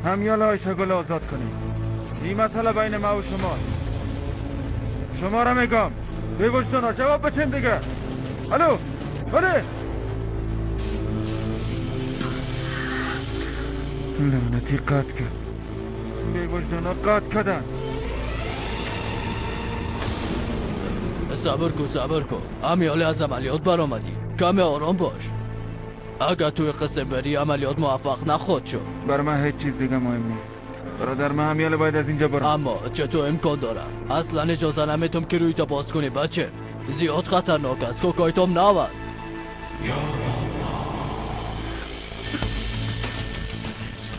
همیال آیشگل آزاد کنیم. این مسئله بین ما و شما. شما را میگم به وجدانا جواب بتین دیگه. الو بله. لعنتی قطع کرد. به وجدانا قطع کردن. صبر کن همیال از عملیات برآمدی. کمی آرام باش. اگر توی قصر بری عملیات موفق نخواهد شد. بر من هیچ چیز دیگه مهم نیست. برادر من همیال باید از اینجا برم. اما چطور امکان داره؟ اصلا اجازه نمیتم که روی تا باز کنی بچه. زیاد خطرناک است. کوکایتم نوست.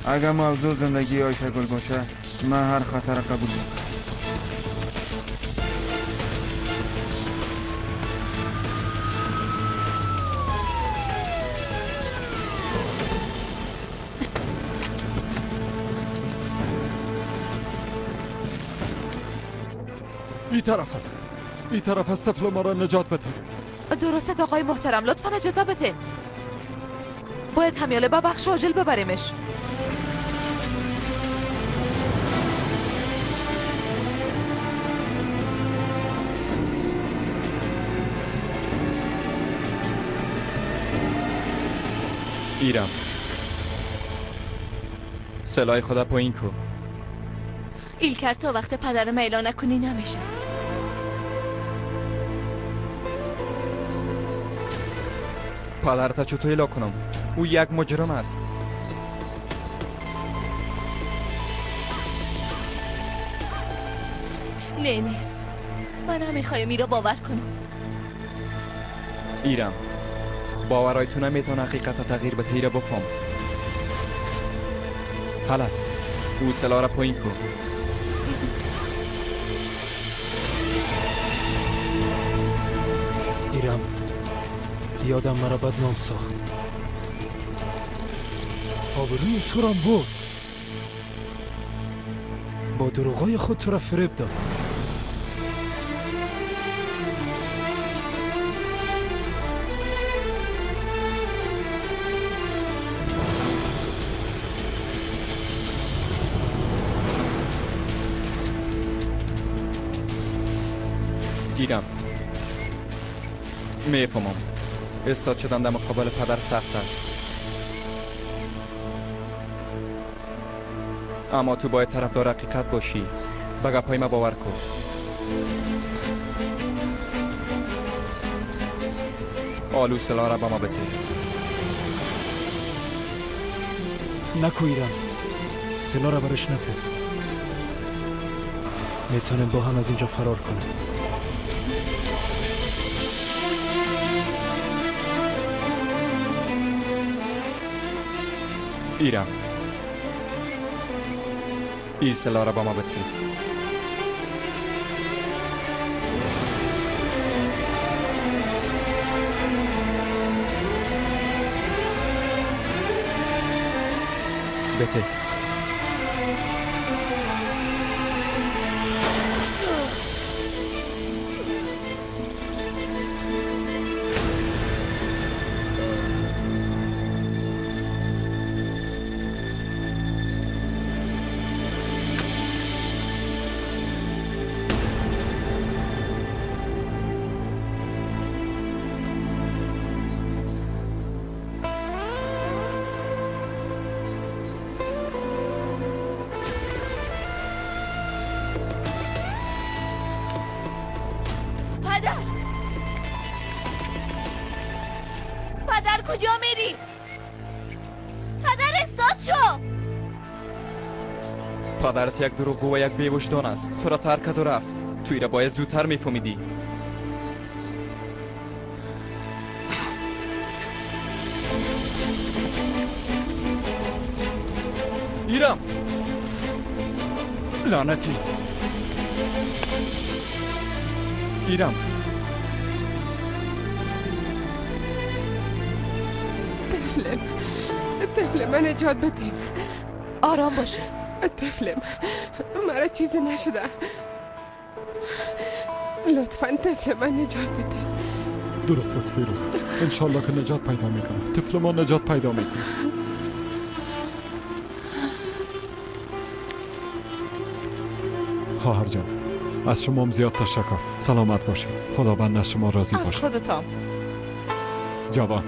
اگر موضوع زندگی آیشگل باشه من هر خطر قبول میکنم. این طرف است طفل ما را نجات بده. درسته آقای محترم لطفا اجازه بده. باید همیاله به بخش عاجل ببریمش. ایرم سلاح خدا پایین کو. ایلکر تا وقت پدر میلا نکنی نمیشه. پدرتا چطور ایلا کنم؟ او یک مجرم است. نه نیست. من نمیخوایم ایرا باور کنم. ایرم باورای تو نمیتونه حقیقت تغییر بده. ایرا بفهم. حالا او سلاح را پایین کن. ایرم یادم مرا بدنام ساخت. آبروی تو را برد. با دروغای خود تو را فریب داد. ایرم میفهمم استاد شدن در مقابل پدر سخت است، اما تو باید طرفدار حقیقت باشی. به گپای ما باور کن. آلو سلاح را به ما بده. نکو ایرم، سلاح را برش نده. میتونیم با هم از اینجا فرار کنیم. ایرم این سلاح را با ما بده. بده. پدر کجا میری؟ پدر استاد شو. پدرت یک دروغگو و یک بی‌وجدان است. تو را ترک کرد و رفت. توی را باید زودتر میفهمیدی. ایرم لعنتی. ایرم طفل من نجات بدین. آرام باشه. طفل مرا چیزی نشده. لطفاً طفل من نجات بدین. درست است فیروز، انشالله که نجات پیدا میکنه. طفل ما نجات پیدا میکنه. خواهر جان از شما هم زیاد تشکر. سلامت باشید. خداوند از شما راضی از باشه. خودتام. جوان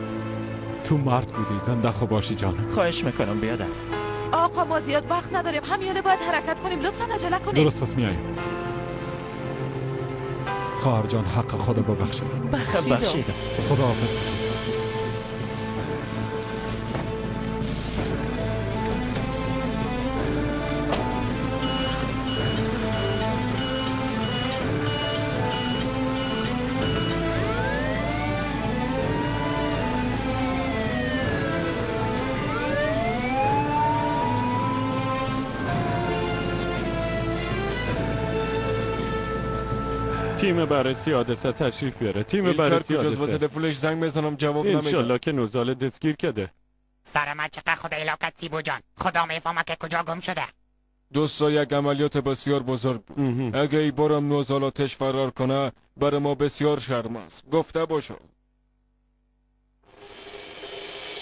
تو مرد بودی، زنده خوب باشی جانم. خواهش میکنم بیادر. آقا ما زیاد وقت نداریم، همیاله باید حرکت کنیم، لطفا عجله کنیم. درست است میاییم. خواهر جان حق خدا ببخشید. بخشید. خداحافظ. تیم بررسی حادثه تشریف بیاره. تیم بررسی حادثه. با تلفنش زنگ بزنم جواب نمیده. انشالله که نوزال دستگیر کرده. سر من چقدر خدا علاقت سیبو جان. خدا میفهمه که کجا گم شده. دوستا یک عملیات بسیار بزرگ بود. اگه ای بارم نوزالاتش فرار کنه برای ما بسیار شرم است. گفته باشو.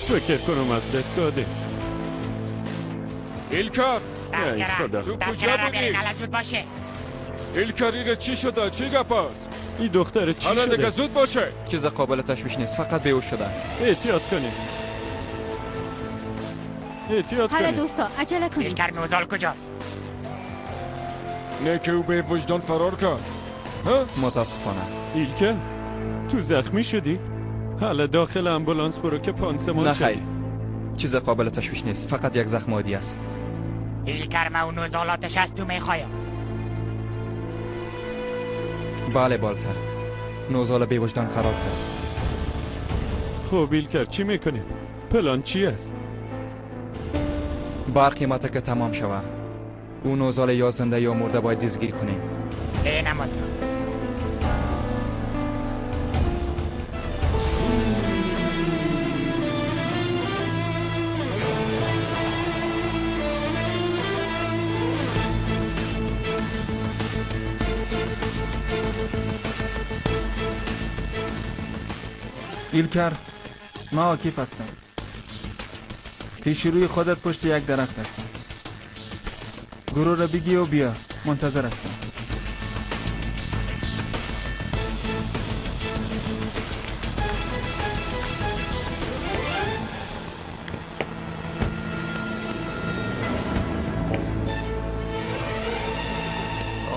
فکر کنم از دست داده. ایلکار خدا. تو کجا بودی؟ زود باشه. ایلکار چی شده؟ چی گپ است؟ این دختر چی حالا شده؟ دیگه زود باشه. چیز قابل تشویش نیست، فقط بیهوش شده. احتیاط کنید. احتیاط حالا کنید. دوستا عجله کنید. ایلکار نوزال کجاست؟ نه که او به وجدان فرار کرد. ها؟ متاسفانه. ایلکر تو زخمی شدی؟ حالا داخل امبولانس برو که پانسمان نه شدی. خیر، چیز قابل تشویش نیست، فقط یک زخم عادی است. ایلکار ما و نوزالاتش از تو میخوایم. بله بالتر، نوزال بی وجدان فرار کرد. خب ایلکر چی میکنی؟ پلان چی است؟ بر قیمت که تمام شوه او نوزال یا زنده یا مرده باید دستگیر کنیم. اینم تو. ایلکر ما عاکف هستم. پیش روی خودت پشت یک درخت هستم. گروه را بگی و بیا، منتظر هستم.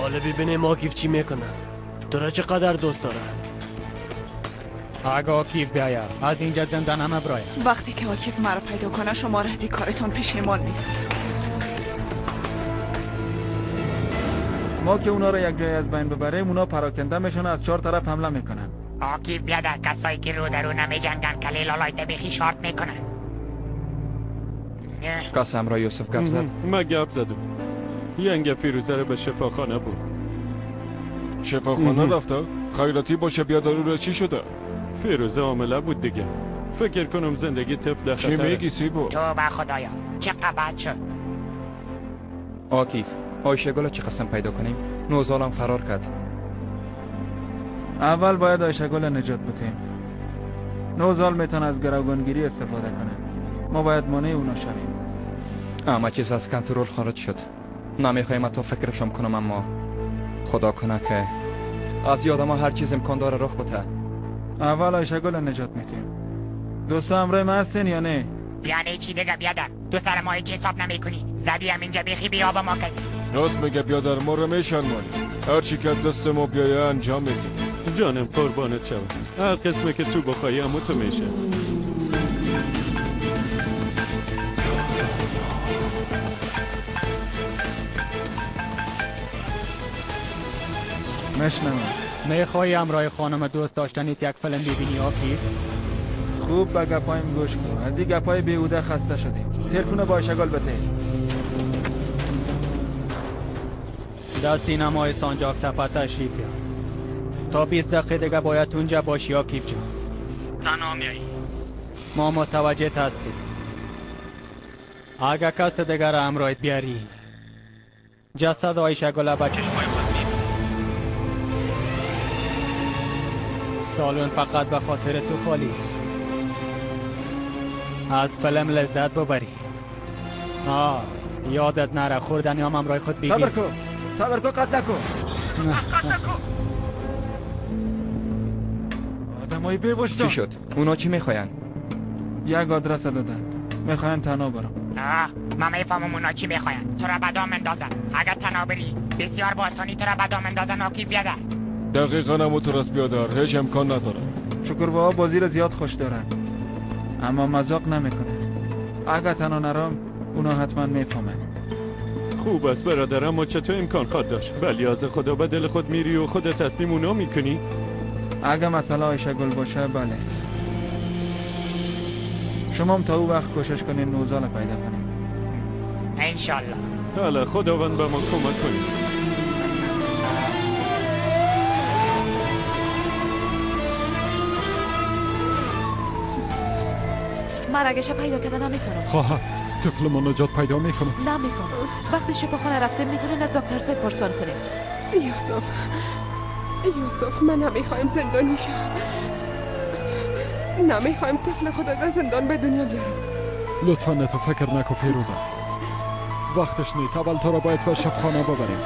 حالا ببینیم آکیف چی میکنه. تو را چقدر دوست داره. اگه آکیف بیاید از اینجا زنده نمبراید. وقتی که آکیف مرا پیدا کنه شما ردی کارتون پشیمان نیست. ما که اونا را یک جای از بین ببریم اونا پراکنده میشن، از 4 طرف حمله میکنن. آکیف بیادر کسایی که رو درو نمیجنگن کلیل آلای تبیخی شارت میکنن. کس همراه یوسف گپ زد؟ من گپ زدم. ینگ فیروزه رو به شفاخانه بود. شفاخانه رفته؟ خیراتی باشه بیادر رو چی شده؟ فیروزه عامله بود دیگه. فکر کنم زندگی طفل چی خطره. میگی سیبو؟ تو با خدایا چقدر بد شد. آکیف آیشه گل چه قسم پیدا کنیم؟ نوزالم فرار کرد. اول باید آیشه گل نجات بدیم. نوزال میتونه از گروگانگیری استفاده کنه. ما باید مانع اونا شویم. اما چیز از کنترل خارج شد. نمیخوایم تا فکرشم کنم، اما خدا کنه که از یادم هر چیز امکان داره رخ بده. اول آیشه گل نجات میدیم. دوستا همراه ما هستین یا نه؟ یعنی چی دیگه بیادر؟ تو سر ما هیچ حساب نمی کنی. زدی هم اینجا بیخی بیا با ما کردی. راست میگه بیادر، ما رو میشرمانی. هر چی که دست ما بیایه انجام میدیم. جانم قربانت شوم. هر قسمه که تو بخوایی همو تو میشه. مشنم. میخوایی همراه خانم دوست داشتنیت یک فیلم ببینی آکیف؟ خوب به گپایم گوش کن. از این گپای بیهوده خسته شدیم. تلفن با آیشه گل بده. در سینمای سانجاق تپه تشریف بیار. تا 20 دقیقه دیگه باید اونجا باشی آکیف جان. تنها میایی؟ ما متوجه هستیم. اگه کس دیگه را همراهت بیاری جسد آیشه گل به چشمای خود میبینی. سالن فقط به خاطر تو خالی است. از فیلم لذت ببری. یادت نره خوردنی هم همراه خود بگیر. صبر کن. صبر کن قتل کن آدمای بی‌وجدان. چی شد؟ اونا چی میخواین؟ یک آدرس دادن میخواین تنها برم. من میفهمم اونا چی میخواین. تو را بدام اندازن. اگر تنها بری بسیار با آسانی تو را بدام اندازن. آکی بیادر دقیقا همونطور است بیادر. هیچ امکان نداره. شکر با بازی را زیاد خوش دارن اما مذاق نمیکنه. اگر تنها نرم اونا حتما میفهمن. خوب است برادر، اما چطور امکان خواهد داشت؟ ولی از خدا به دل خود میری و خودت تسلیم اونا میکنی؟ اگه مسئله آیشه گل باشه بله. شما هم تا او وقت کوشش کنین نوزال پیدا کنین. انشالله. حالا خداوند به ما کمک کنید. مرگش پیدا کردن نمیتونم. خواهر طفل ما نجات پیدا میکنه. نمیکنم. وقتی شفاخانه رفته میتونین از دکتر سپرسان کنیم. یوسف من نمیخوایم زندانی شم. نمیخوایم طفل خودت از زندان به دنیا بیارم. لطفا تو فکر نکن فیروزه. وقتش نیست. اول تو را باید به شفاخانه ببریم.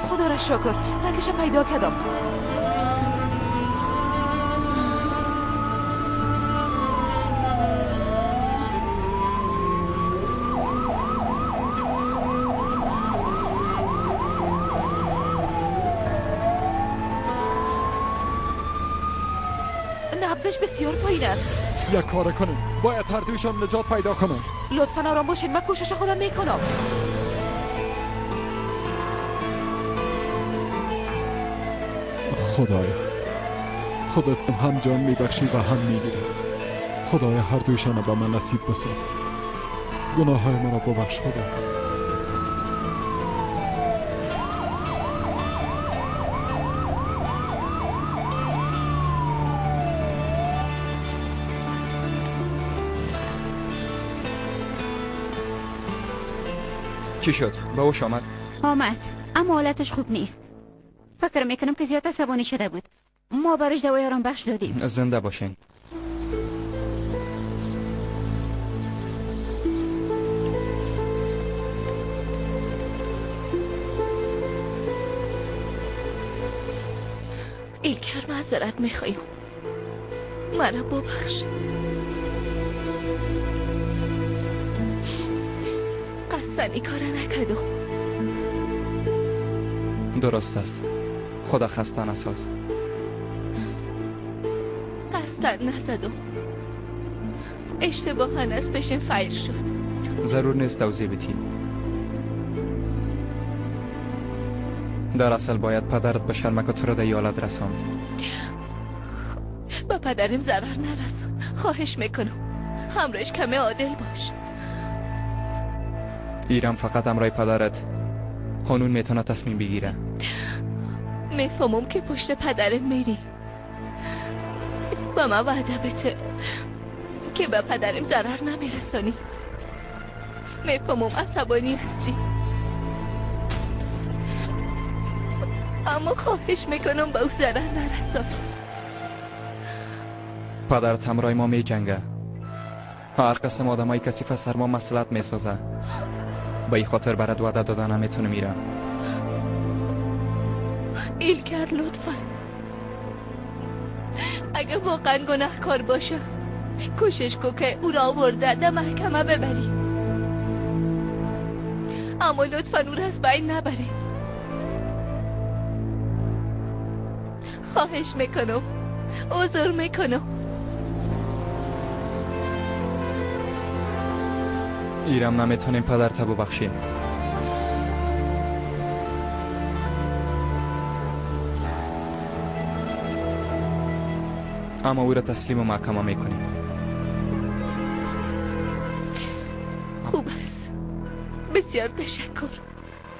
خدا را شکر رگش پیدا کردم. نبضش بسیار پایین است. یک کار کنیم. باید هر دویشان نجات پیدا کنم. لطفا آرام باشین. من کوشش خودم میکنم. خدایا خودت هم جان میبخشی و هم میگیری. خدایا هر دویشان به من نصیب بساز. گناه های من را ببخش خدا. چی شد؟ به اوش آمد؟ آمد اما حالتش خوب نیست. فکر میکنم که زیاد عصبانی شده بود. ما برش دوای آرام بخش دادیم. زنده باشین. ایلکر معذرت میخوایم. منو ببخش. قصدن این کار نکردم. درست است. خدا خسته نساز. قصدن نزدم. اشتباها از پیشم فیر شد. ضرور نیست توضیح بدی. در اصل باید پدرت به شرمک تو را در ایالت رساند. با پدرم ضرر نرسون. خواهش میکنم همراهش کمی عادل باش. ایرم فقط امرای پدرت قانون میتونه تصمیم بگیره. میفهمم که پشت پدرم میری. با من وعده بده که به پدرم ضرر نمیرسانی. میفهمم عصبانی هستی اما خواهش میکنم به او ضرر نرسان. پدرت همراه ما می جنگه. هر قسم آدمای کثیف سر ما مصلحت میسازه. به این خاطر برات وعده دادن نمیتونه میرم. ایلکر لطفا اگه واقعا گناهکار باشه کوشش کن که او را آورده در محکمه ببری. اما لطفا او را از بین نبری. خواهش میکنم. عذر میکنم. ایرم نمیتونیم پدرت ببخشیم. اما او را تسلیم و محکمه میکنیم. خوب است. بسیار تشکر.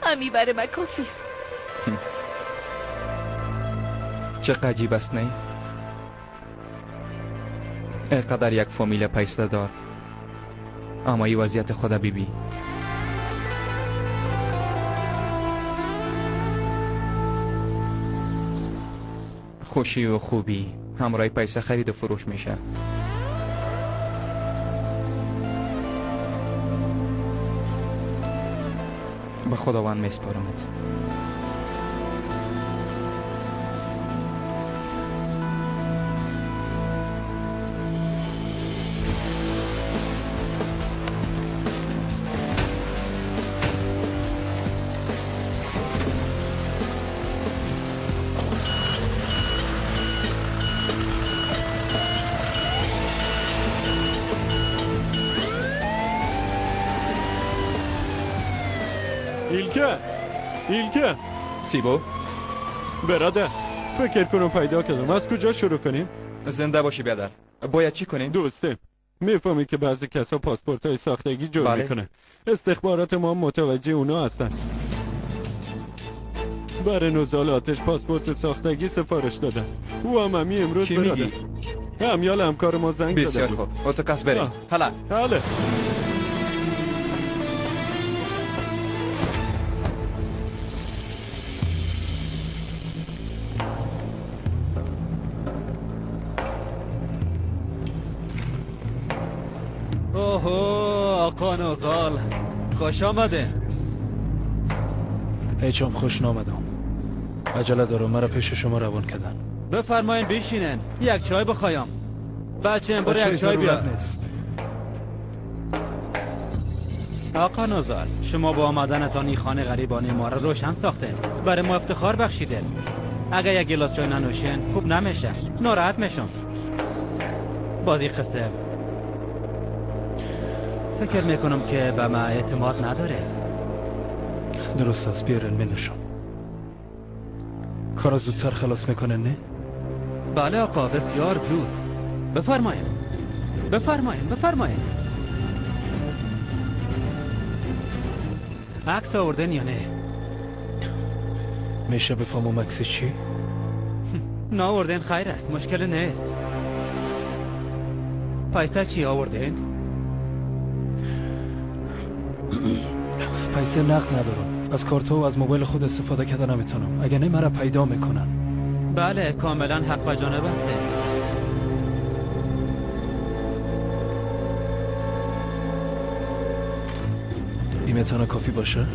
همی برای من کافی است. چه عجیب است نه؟ اینقدر یک فامیل پیسته دار اما این وضعیت خدا ببین. خوشی و خوبی همراه پیسه خرید و فروش میشه. به خداوند میسپارمت. ایلکه سیبو برادر، فکر کنم پیدا کردم. از کجا شروع کنیم؟ زنده باشی برادر. باید چی کنیم؟ دوسته، میفهمی که بعضی کسا پاسپورت های ساختگی جور میکنن. استخبارات ما متوجه اونا هستن. برای نزال آتش پاسپورت ساختگی سفارش دادن. او هم همی امروز چی میگی؟ همیال همکار ما زنگ داده. بسیار خوب، اتوکاس بریم. حالا اوهو آقا نوزال، خوش آمده. هیچم خوش نامدم. عجله دارم، مرا پیش شما روان کردن. بفرمایین بشینن، یک چای بخوایم. بچه برو یک چای بیار. آقا نوزال، شما با آمدنتان این خانه غریبانه ما را روشن ساختین، برای ما افتخار بخشیدین. اگر یک گلاس چای ننوشین خوب نمیشه، ناراحت میشم. بازی قصه فکر میکنم که به من اعتماد نداره. درست است، بیارن منوشم. کار زودتر خلاص میکنن نه؟ بله آقا، بسیار زود. بفرمایید بفرمایید بفرمایید. عکس آوردن یا نه؟ میشه بفهمم عکس چی؟ نه آوردن خیر است، مشکل نیست. پیسه چی آوردن؟ پیسه نقد ندارم. از کارت و از موبایل خود استفاده کردن نمیتونم. اگه نه مرا پیدا میکنن. بله کاملا حق و جانب هسته. این میتونه کافی باشه؟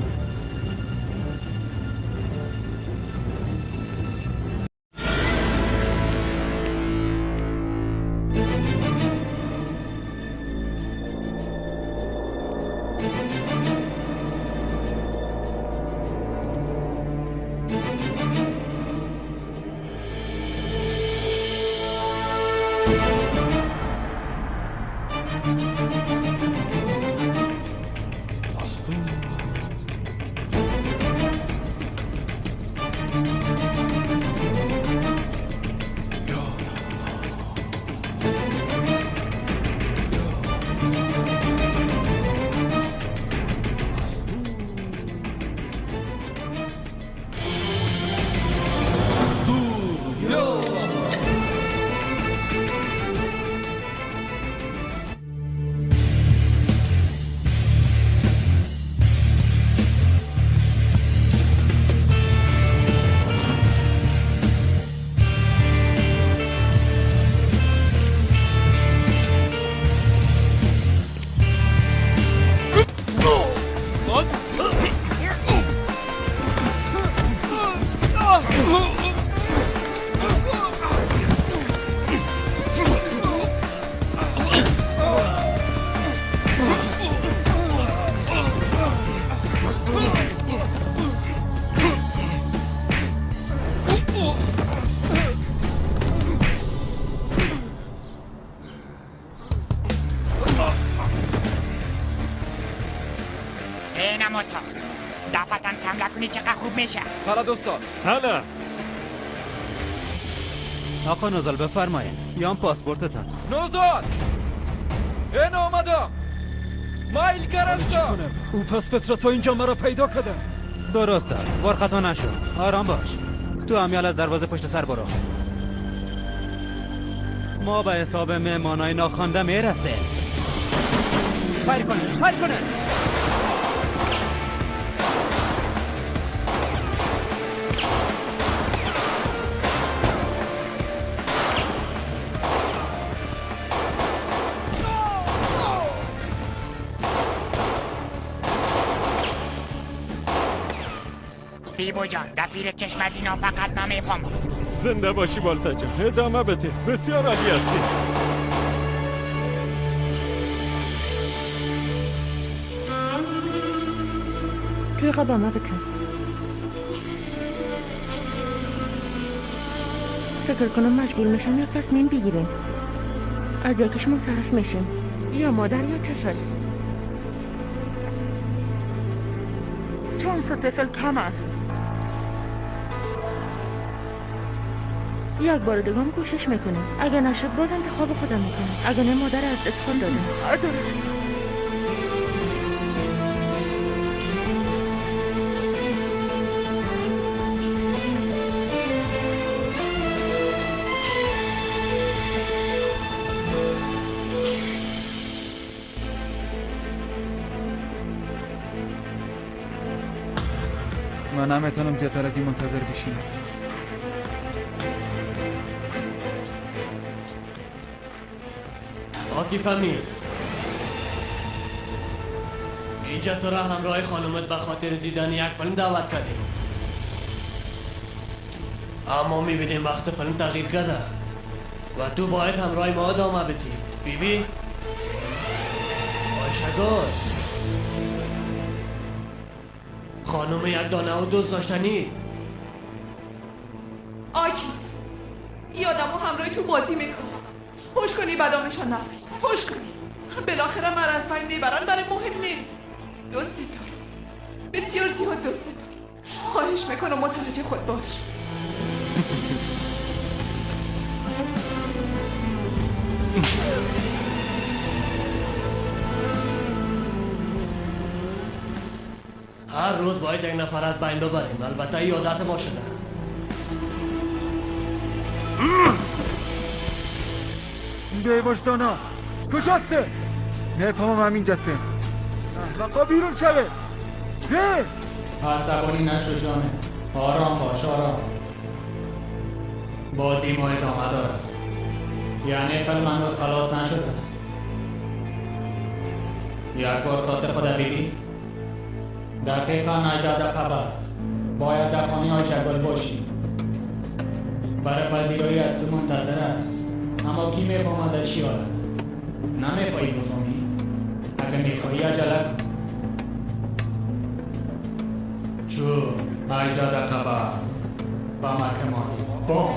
حالا دوستا. حالا آقا نوزال بفرمایید. یام پاسپورتتان. نوزال این آمدم. مایل کرستم. او پس فطرت ها اینجا مرا پیدا کرده. درست است، بار خطا نشو. آرام باش. تو همیال از دروازه پشت سر برو. ما به حساب مهمانای ناخوانده میرسه. فایر کنه فایر کنه. ابو جان دفیر چشم از اینا فقط نمیفهمم. زنده باشی بالتا جان، ادامه بده. بسیار عالی هستی. تیغه با ما بکن. فکر کنم مجبور میشم یک تصمیم بگیریم. از یکیش منصرف میشیم، یا مادر یا طفل. چون طفل کم است. یک بار دیگه هم کوشش میکنیم. اگه نشد باز انتخاب خودم میکنم. اگه نه مادر از دست دادیم. درست. من نمیتونم زیادتر از این منتظر بشینم. عاطف امیر، اینجا تو را همراه خانومت به خاطر دیدن یک فیلم دعوت کردیم، اما میبینیم وقت فیلم تغییر کرده و تو باید همراه ما ادامه بدی. بیبی آیشگار خانوم یک دانه و دوست داشتنی. آکی این آدم همراهی تو بازی میکنه. پشت کنی بدامشان نفتی. پشت کنی. بالاخره من از پایین میبرن برای مهم نیست. دوست دارم، بسیار زیاد دوست دارم. خواهش میکنم متوجه خود باش. هر روز باید یک نفر از بین ببریم. البته این عادت ما شده. بیوشتانا کجاسته؟ نفهمم همین جسته. احمقا بیرون شوه. ده عصبانی نشو جانه. آرام باش آرام. بازی ما ادامه داره. یعنی فیلم هنوز خلاص نشده. یک بار ساعت خود دیدی؟ دقیقا 90 دقیقه بعد باید در خانه های شگل باشی. برای پذیرایی از تو منتظر است. اما کی میفهمد در چی حالت؟ نمیخواهی بفهمی؟ اگه میخواهی عجله کن. چون 18 دقیقه بعد با مکمانی بوم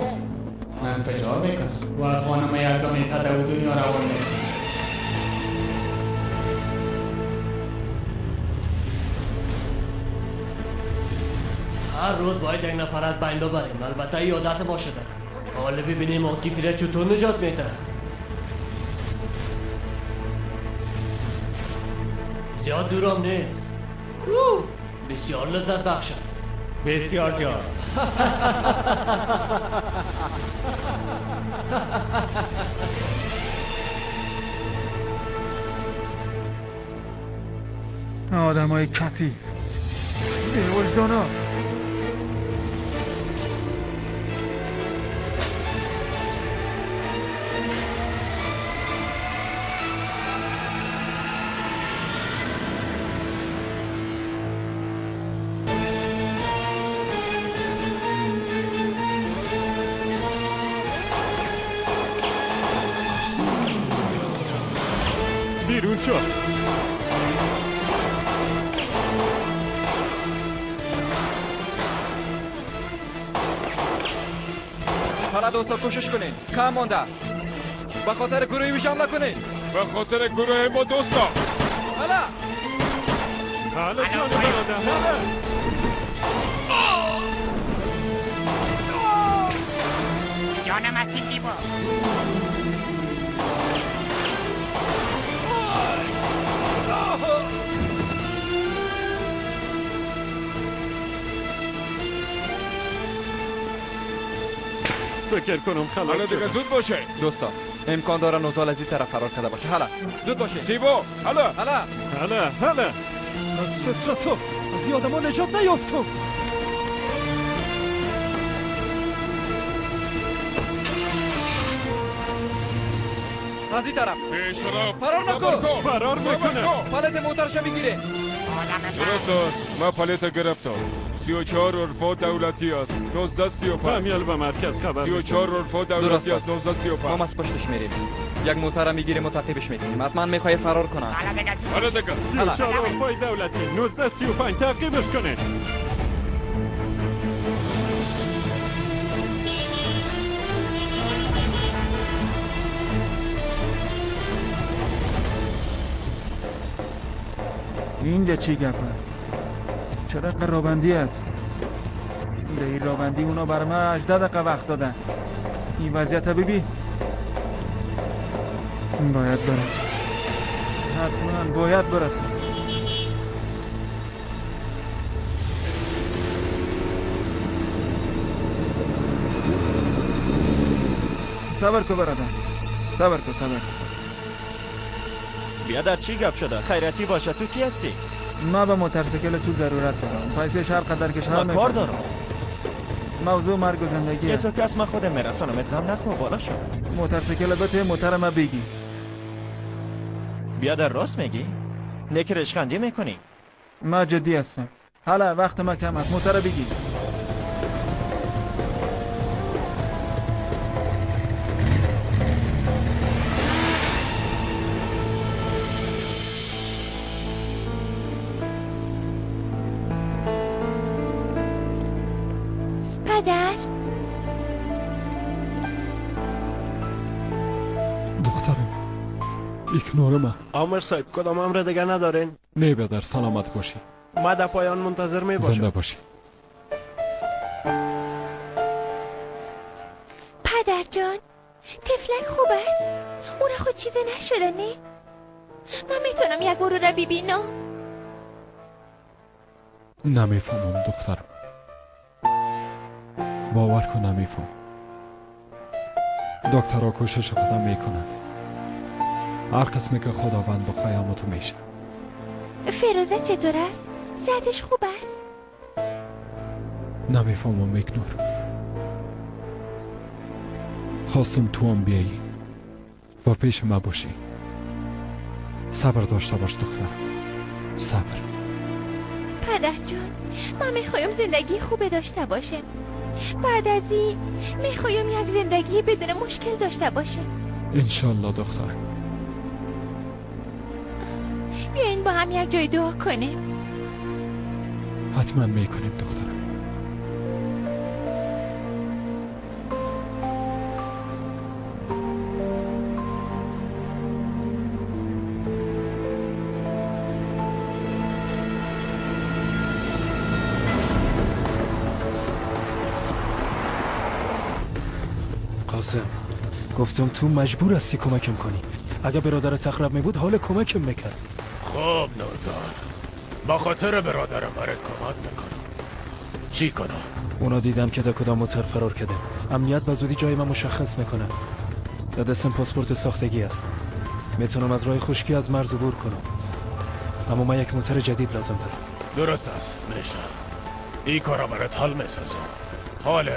انفجار میکنه و خانم یکمی تده و دنیا روان میکنه. هر روز باید یک نفر از بین ببریم. البته این عادت ما شده. حالا ببینیم عاطفی را چطور نجات میده. زیاد دورم نیست. بسیار لذت بخش است. بسیار جان. آدم های کسی بیوجدانا. بیرون شو. حالا دوستا کوشش کنین. کم مونده. به خاطر گروه ویژه حمله کنین. به خاطر گروه ما دوستا. حالا جان برادر. حالا جانم از این دیبا. فکر کنم خلاص دیگه زود باشه. دوستا امکان داره نوزال از این طرف فرار کرده باشه. حالا زود باشه. زیبا حالا از فطرتو از این آدم ها نجات نیافتم. از این طرف پیش رو فرار نکن. فرار میکنه. پالت موترشو میگیره. درست است. من پلیت گرفتم. 34 عرفا دولتی است. 1935. همیال و مرکز خبر 34 عرفا دولتی است. 1935. ما از پشتش میریم. یک موتر میگیریم و تعقیبش میکنیم. حتما میخوای فرار کنه. حالا دیگه 34 عرفای دولتی 1935 تعقیبش کنه. این ده چی گپ است؟ چرا قرابندی است؟ ده این رابندی اونا بر من 18 دقیقه وقت دادن. این وضعیت ببین. باید برسیم. حتما باید برسیم. صبر کن برادر. صبر کن. بیا در چی گپ شده؟ خیرتی باشه. تو کی هستی؟ من به موتورسیکل تو ضرورت دارم. پیسه هر قدر که شما کار دارم. موضوع مرگ و زندگی یه تو کس من خودم میرسونم. اتغام نخور بالا شو. موتورسیکل بته موتر ما بگی. بیا در راست میگی؟ نکر اشخندی میکنی؟ من جدی هستم. حالا وقت ما کم است. موتر بگی. پدر دخترم ایکنور من. آمر صاحب کدام امر دیگه ندارین؟ نه بدر سلامت باشی. ما در پایان منتظر می باشم. زنده باشی. پدر جان طفلک خوب است؟ او را خود چیزی نشده نه؟ من میتونم یک برو را ببینم؟ نمیفهمم دخترم. باور کن نمیفهم. دکترها کوشش خودم میکنن. هر قسمی که خداوند با قیامتو میشه. فیروزه چطور است؟ صحتش خوب است؟ نمیفهمم میکنور. خواستم تو هم بیایی با پیش ما باشی. صبر داشته باش دخترم. صبر. پدر جان من میخوایم زندگی خوب داشته باشم. بعد از این میخوایم یک زندگی بدون مشکل داشته باشم. انشالله دخترم. بیاین با هم یک جای دعا کنیم. حتما میکنیم دخترم. گفتم تو مجبور هستی کمکم کنی. اگه برادرت اقرب می بود حال کمکم میکرد. خب نوزار با خاطر برادرم برات کمک میکنم. چی کنم؟ اونا دیدن که در کدام موتر فرار کرده. امنیت به زودی جای من مشخص میکنه. در دستم پاسپورت ساختگی است. میتونم از راه خشکی از مرز عبور کنم. اما من یک موتر جدید لازم دارم. درست است میشه. این کارا برات حل میسازم. حالا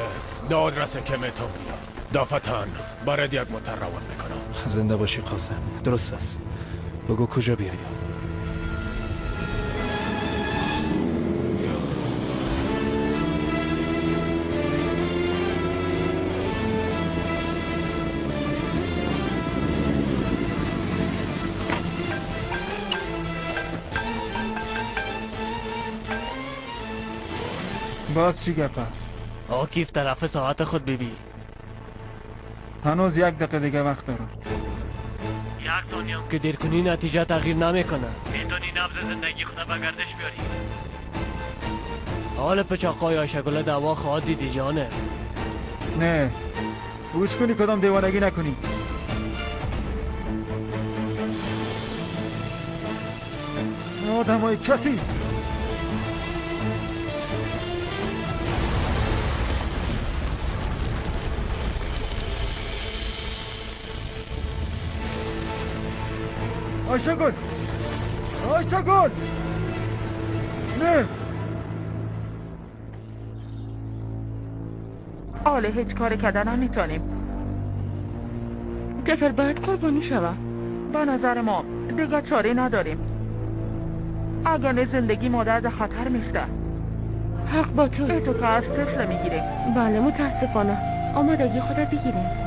داد رسه که میتونم بیام. دافتان برای یک موتر روان میکنم. زنده باشی قاسم. درست است. بگو کجا بیایی؟ باز چی گپه؟ کیف طرف ساعت خود ببین. هنوز 1 دقیقه دیگه وقت دارم. 1 ثانیه که دیر کنی نتیجه تغییر نمیکنه. میتونی نبض زندگی خود به گردش بیاری. حال پچاقای آشگله دوا خواهد دیدی جانه. نه گوش کنی کدام دیوانگی نکنی. آدم های کسی آشگل نه آله هیچ کاری کردن نمیتونیم. طفل باید قربانی شوه. به نظر ما دیگه چاره نداریم. اگر نه زندگی مادر در خطر میفته. حق با تو. تو که از طفل میگیره. بله متاسفانه. آمادگی خودت بگیره.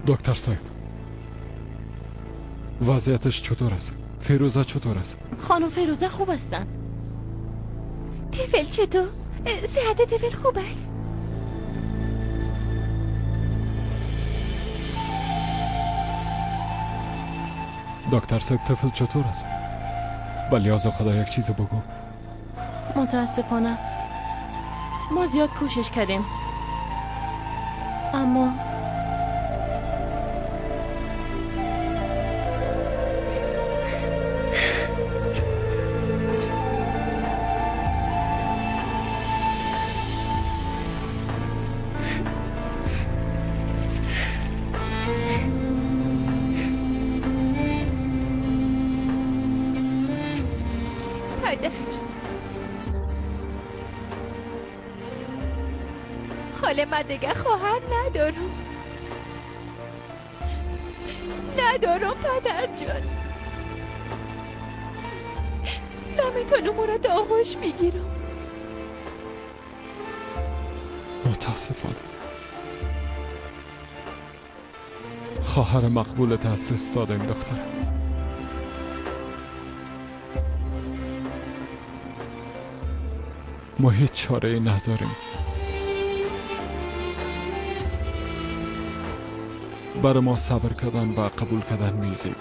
دکتر صاحب وضعیتش چطور است؟ فیروزه چطور است؟ خانم فیروزه خوب هستن. طفل چطور؟ صحت طفل خوب است؟ دکتر صاحب طفل چطور است؟ بلیاز خدا یک چیز بگو. متاسفانه ما زیاد کوشش کردیم اما حالا من دیگه خواهر ندارم پدر جان. نمیتونم اون رو در آغوش بگیرم. متاسفانه خواهر مقبولت از دست دادیم دختر. ما هیچ چاره ای نداریم. برای ما صبر کردن و قبول کردن میزیبه.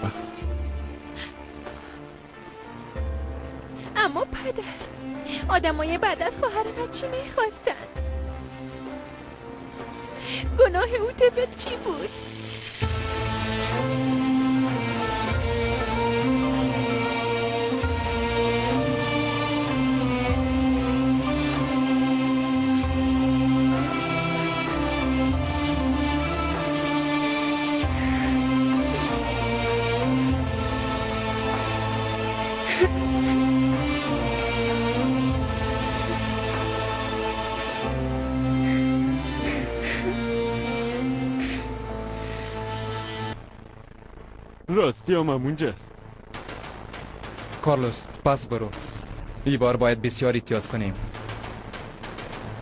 اما پدر آدمای بعد از خواهر من چی میخواستن؟ گناه او طفل چی بود؟ راستی هم اونجاست. کارلوس پس برو. این بار باید بسیار احتیاط کنیم.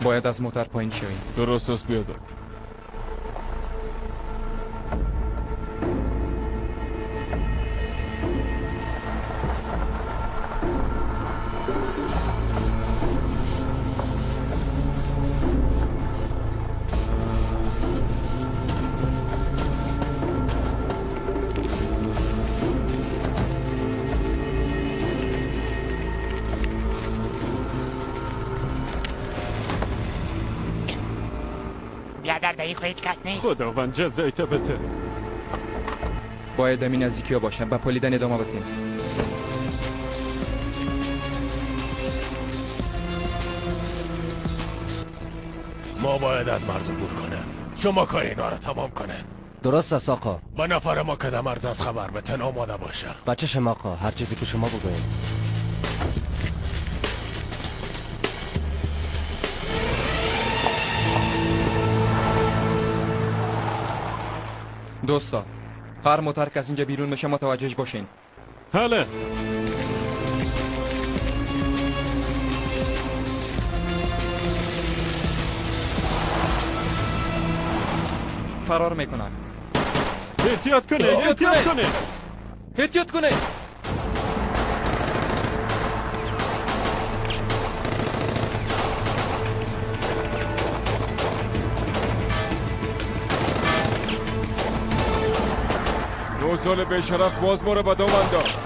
باید از موتر پایین شویم. درست است بیادر. هیچ کس نیست. خداوند جزایت بده. باید همین نزدیکی ها باشن. با پلیدن ادامه بدیم. ما باید از مرز عبور کنیم. شما کار اینا رو تمام کنه. درست است آقا. با نفر ما که در مرز از خبر بتن آماده باشه. بچه شما آقا، هر چیزی که شما بگوید. دوستا هر موتر که از اینجا بیرون میشه متوجهش باشین. حالا فرار میکنن. احتیاط کنه. نوزال به شرف باز ما رو به دام انداخت.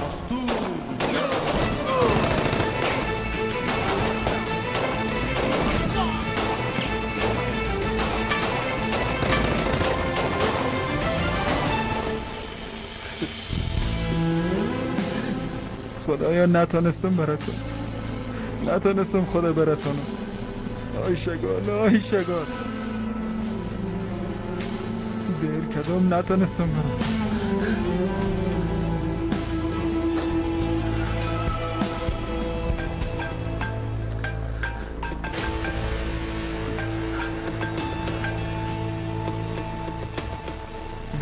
خدایا نتونستم براتون، نتونستم خدا براتونم. آی شگال دیر کدام نتونستم براتون.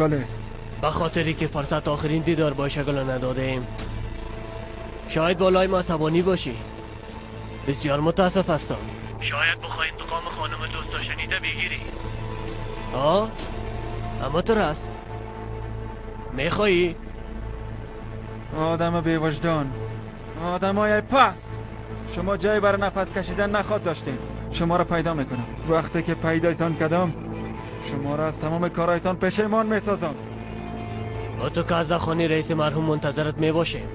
بله. به خاطری که فرصت آخرین دیدار با شگل نداده ایم. شاید بالای ما عصبانی باشی. بسیار متاسف هستم. شاید بخوای انتقام خانم دوست داشتنیده بگیری. اما تو راست میخوایی؟ آدم بی‌وجدان، آدمای پست. شما جایی برای نفس کشیدن نخواد داشتین. شما را پیدا میکنم. وقتی که پیدایتان کردم شما را از تمام کارایتان پشیمان میسازم. با تو که از خانه رئیس مرحوم منتظرت میباشیم.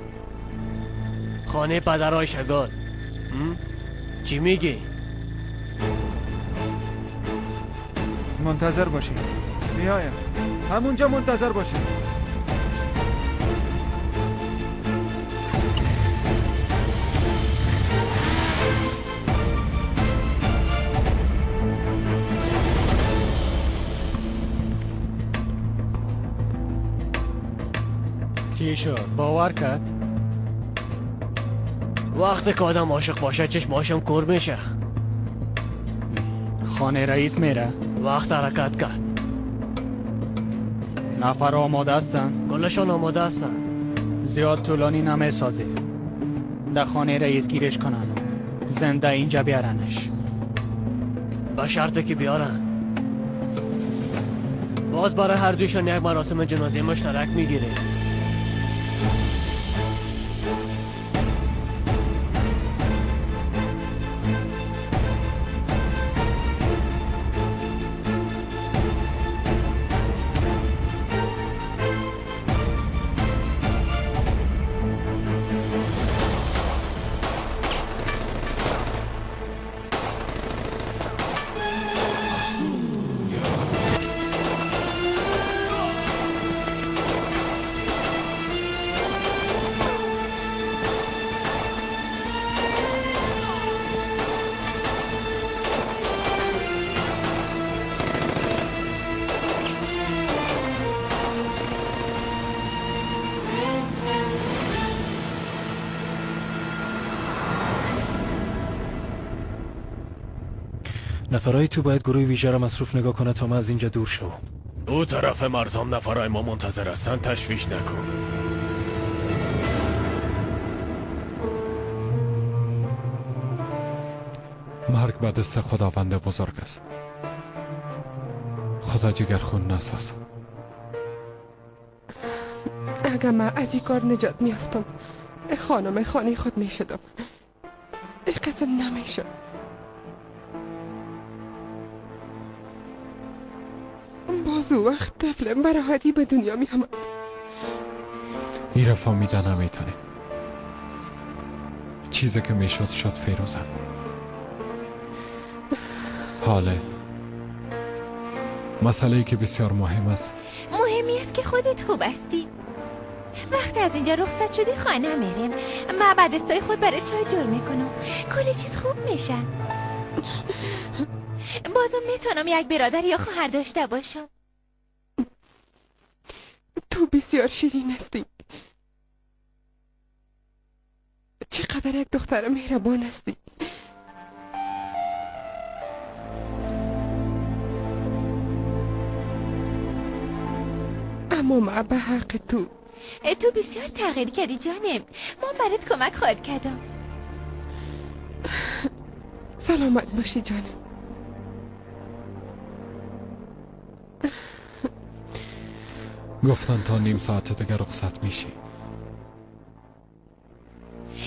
خانه پدرای شگال. چی میگی؟ منتظر باشید. میایم. همونجا منتظر باشید. چی شد؟ باور کرد؟ وقتی که آدم عاشق باشه چشماشم کور میشه. خانه رئیس میره. وقت حرکت کرد. نفر آماده هستن؟ گلشان آماده هستن. زیاد طولانی نمیسازی. در خانه رئیس گیرش کنن. زنده اینجا بیارنش. به شرطی که بیارن. باز برای هر دویشان یک مراسم جنازه مشترک میگیره. نفرای تو باید گروه ویژه را مصروف نگاه کنه تا ما از اینجا دور شو. او طرف مرزام نفرای ما منتظر هستن. تشویش نکن. مرگ به دست خداوند بزرگ است. خدا جگر خون نساز. اگر من از این کار نجات میافتم خانم خانه خود میشدم. این قسم نمیشد. باز او وقت طفلم برای حدی به دنیا می آمد. این را فهمیده نمیتونی. چیزی که میشد شد فیروزم. حاله مسئله‌ای که بسیار مهم است. مهمی است که خودت خوب هستی. وقتی از اینجا رخصت شدی خانه میریم. من بعد استای خود برای چای جور میکنم. کلی چیز خوب میشن. بازم میتونم یک برادر یا خواهر داشته باشم. تو بسیار شیرین هستی. چقدر یک دختر مهربان هستی. اما من به حق تو بسیار تغییر کردی جانم. من برات کمک خواهد کردم. سلامت باشی جانم. گفتن تا نیم ساعت دیگر رخصت میشی.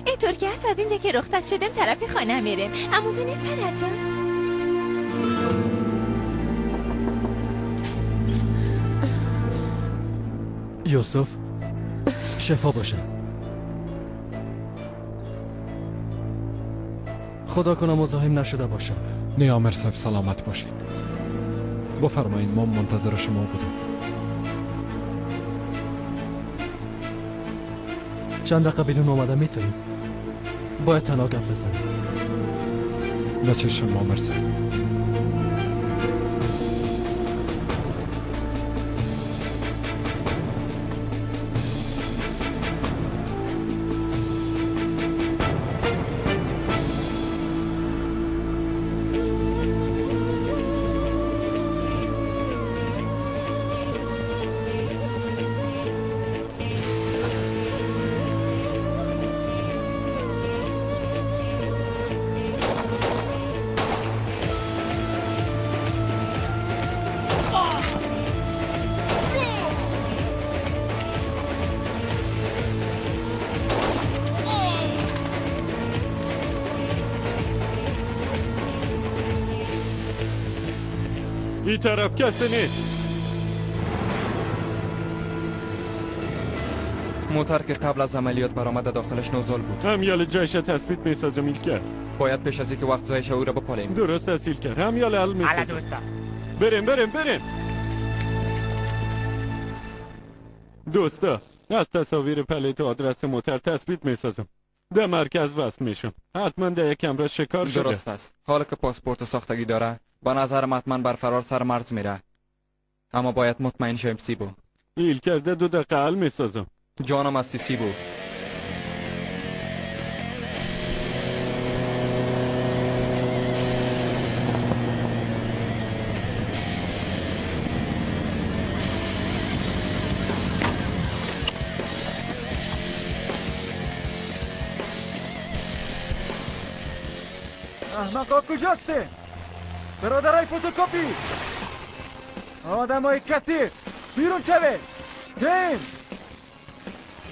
اینطور که هست از اینجا که رخصت شدم طرف خانه میرم. اموزی نیست پدر جان؟ یوسف شفا باشه. خدا کنه مزاحم نشده باشم. نیامر صاحب سلامت باشید. بفرمایید ما منتظر شما بودیم. چند دقیقه بیرون اومدن میتونیم؟ باید تنها گپ بزنیم. به چشم نیامر صاحب. این طرف کسی نیست. موتر که قبل از عملیات برآمده داخلش نوزال بود. همیال جایش تثبیت میسازم ایلکر. باید پیش از اینکه وقت ضایع او را بپالیم. درست است ایلکر. همیال حل میسازم. حالا دوستا بریم. دوستا از تصاویر پلیت و آدرس موتر تثبیت میسازم. در مرکز وصل میشم. حتما در یک امروز شکار شده. درست است. حالا که پاسپورت ساختگی داره به نظرم حتما بر فرار سر مرز میره. اما باید مطمئن شویم سیبو. ایلکر 2 دقیقه حل میسازم. جانم از سیبو. احمقا کجاسته؟ برادرای فوتوکوپی، آدمای کثیف بیرون شوه.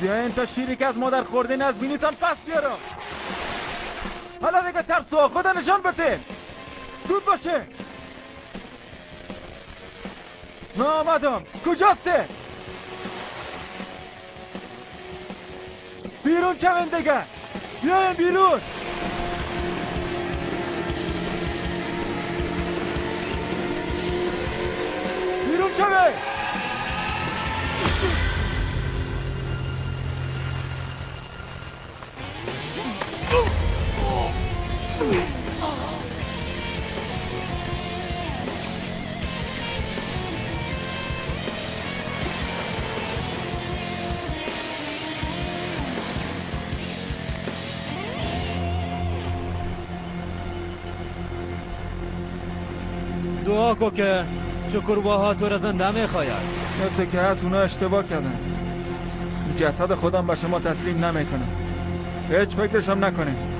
بیاین تا شیری که از مادر خورده از بینیتان پس بیارم. حالا دیگه ترسوا خدا نشان بده. زود باشه. من آمدم. کجاسته؟ بیرون شوین دیگه. بیاین بیرون. بیرون شوه. دعا کن که شکرباها تو را زنده میخواید. مثل که هست اونا اشتباه کردن. جسد خودم به شما تسلیم نمیکنم. هیچ فکرش هم نکنید.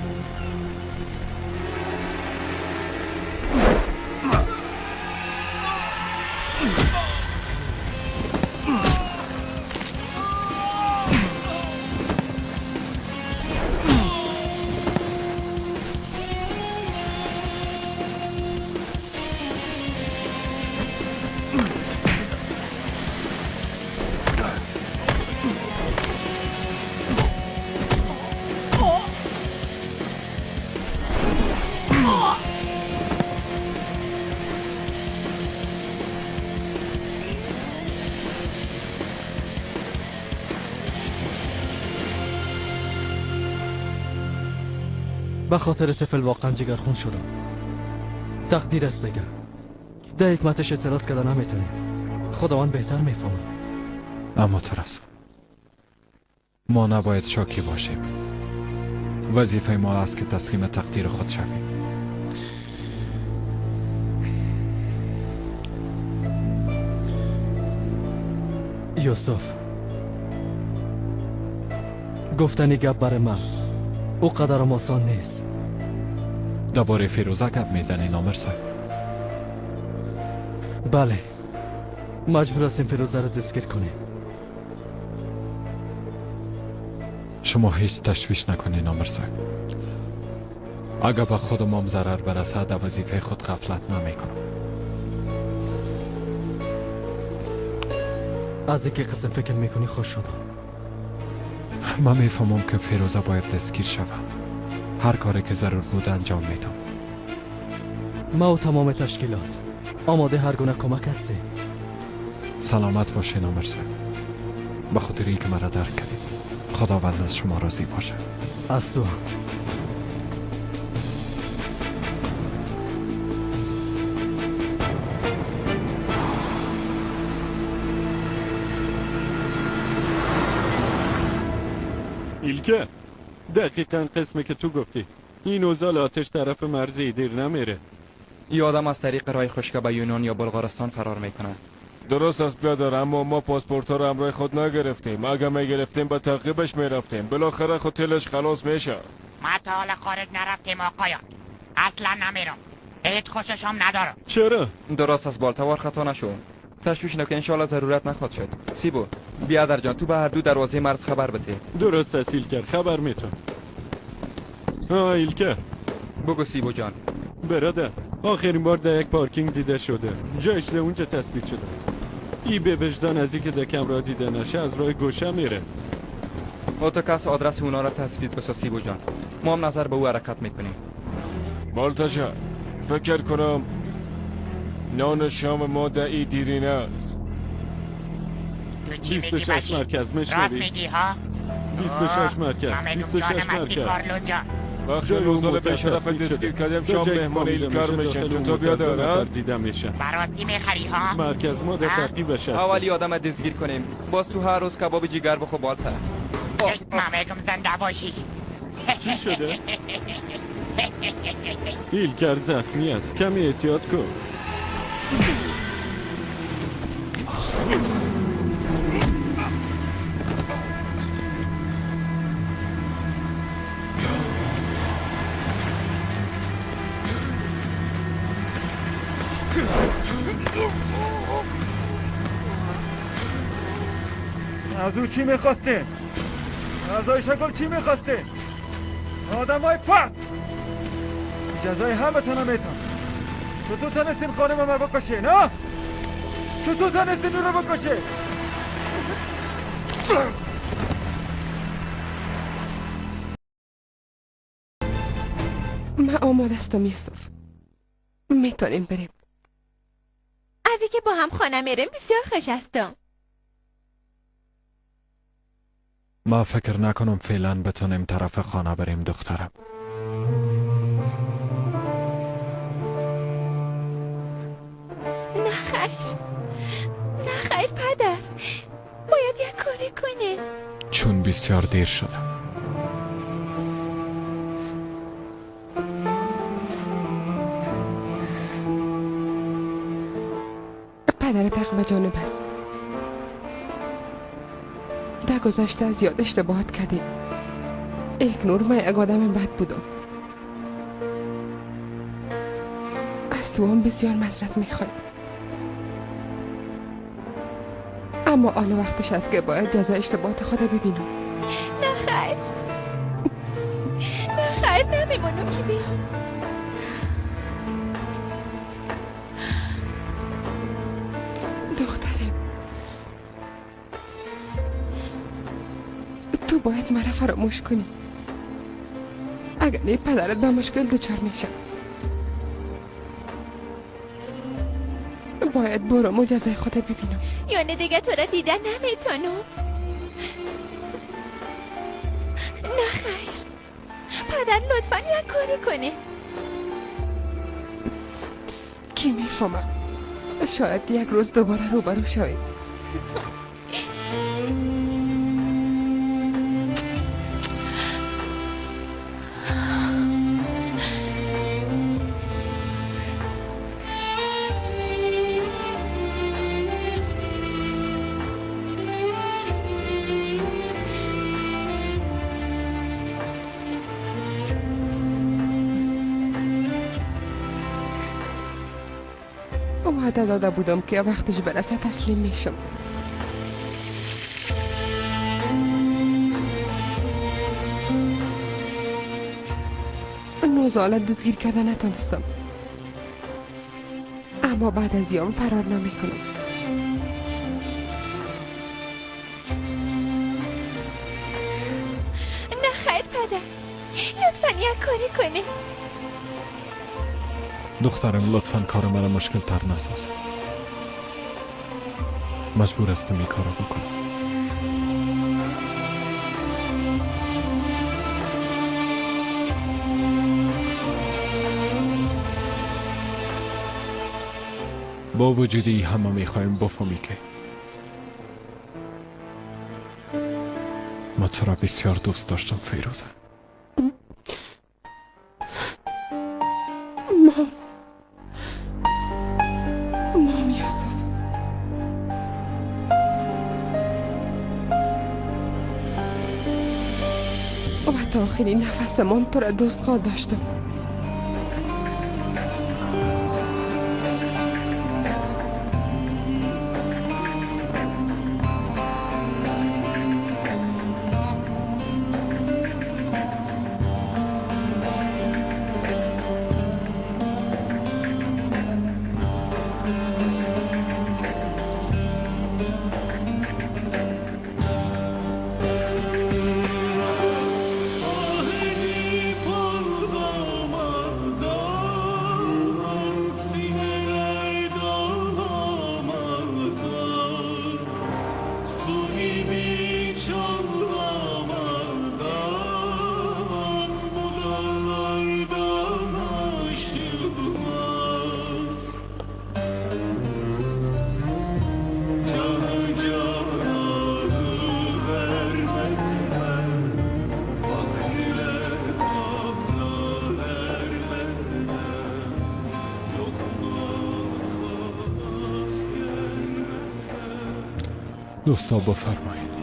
به خاطر طفل واقعا جگرخون شدم. تقدیر است دیگه. در حکمتش اعتراض کردن نمیتونیم. خداوند بهتر میفهمه. اما ترس ما نباید شاکی باشیم. وظیفه ما است که تسلیم تقدیر خود شویم. یوسف، گفتنی گپ برای من او قدرم آسان نیست. درباره فیروزه گپ میزنی نامرسا؟ بله، مجبور هستیم فیروزه رو دستگیر کنیم. شما هیچ تشویش نکنین نامرسا. اگر به خودم هم ضرر برسه در وظیفه خود غفلت نمیکنم. از اینکه قسم فکر میکنی خوش شدم. من میفهمم که فیروزه باید دستگیر شود. هر کاری که ضرور بود انجام میدم. ما و تمام تشکیلات آماده هر گونه کمک هستیم. سلامت باشین نامرسا. به خاطر اینکه مرا درک کردید. خداوند از شما راضی باشه. از تو. ایلکه، دقیقاً قسمی که تو گفتی. این اوزال آتش طرف مرزی دیر نمیره. این آدم از طریق راه خشک به یونان یا بلغارستان فرار میکنه. درست است بیادر، اما ما پاسپورت ها رو همراه خود نگرفتیم. اگه میگرفتیم به تعقیبش میرفتیم. بالاخره خود تلش خلاص میشه. ما تا حالا خارج نرفتیم آقایان. اصلا نمیرم. هیچ خوششم ندارم. چرا؟ درست است بالتوار خطا نشو. تشویش نکن، انشالله ضرورت نخواد شد. سیبو، بیادر جان، تو به هر دو دروازه مرز خبر بده. درست است ایلکر، خبر میتون. ایلکر بگو سیبو جان. برادر، آخرین بار در یک پارکینگ دیده شده. جایش در اونجا تثبیت شده. ای به وجدان از اینکه در کمرا دیده نشه از راه گوشه میره. تو کس آدرس اونا را تثبیت بسا سیبو جان. ما هم نظر به او حرکت میکنیم. بالتاجا فکر کنم نان شام ما در ای دیرینه است. تو چی میگی 26 مرکز راست میشنوی؟ میگی ها؟ 26 مرکز 26 مرکز وقتی روزانه به شرف دستگیر کردیم شام مهمان ایلکار میشن چطور بیاداره؟ دیده میشن. براستی میخری ها؟ مرکز ما در ترکیب شد. اولی آدم دستگیر کنیم باز تو هر روز کباب جگر بخو بالتر. من بگم زنده باشی. چی شده؟ ایلکار زخمی است، کمی احتیاط کن. از او چی میخواستین؟ غذای شکل چی میخواستین؟ آدم های پس جزای همه تنه میتون. چطور تنستین خانم ما بکشین ها؟ چطور تنستین او رو بکشین؟ من آماده هستم یوسف، میتونیم بریم. از اینکه با هم خانه میریم بسیار خوش هستم. ما فکر نکنم فعلا بتونیم طرف خانه بریم دخترم. نه خیر پدر، باید یک کاری کنه. چون بسیار دیر شده. پدر تق به جانب است. در گذشته زیاد اشتباهات کردیم. یک نور من یک آدم بد بودم. از تو هم بسیار معذرت میخوایم. اما آن وقتش است که باید جزای اشتباهات خود ببینم. نه خیر نمیمونم که بگیم. دخترم تو باید مرا فراموش کنی. اگر نه پدرت به مشکل دچار میشم. باید برم و جزای خود ببینم. یعنی دیگه تو را دیدن نمیتونم. نه خیر پدر لطفا یک کاری کنه. کی میفهمم؟ شاید یک روز دوباره روبرو شویم. وعده داده بودم که وقتش برسه تسلیم میشم. نوزالت دستگیر کرده نتونستم، اما بعد از یام فرار نمیکنم. نه خیر پدر، لطفا یک کاری کنه. دخترم لطفاً کار مرا مشکل تر نساز. مجبور هستم این کارو بکنم. با وجودی همه میخوایم بفهمی که ما تو را بسیار دوست داشتم فیروزه. مام یوسف، و تا آخرین نفس من تو را دوست خواه داشتم. دوستا بفرمایید.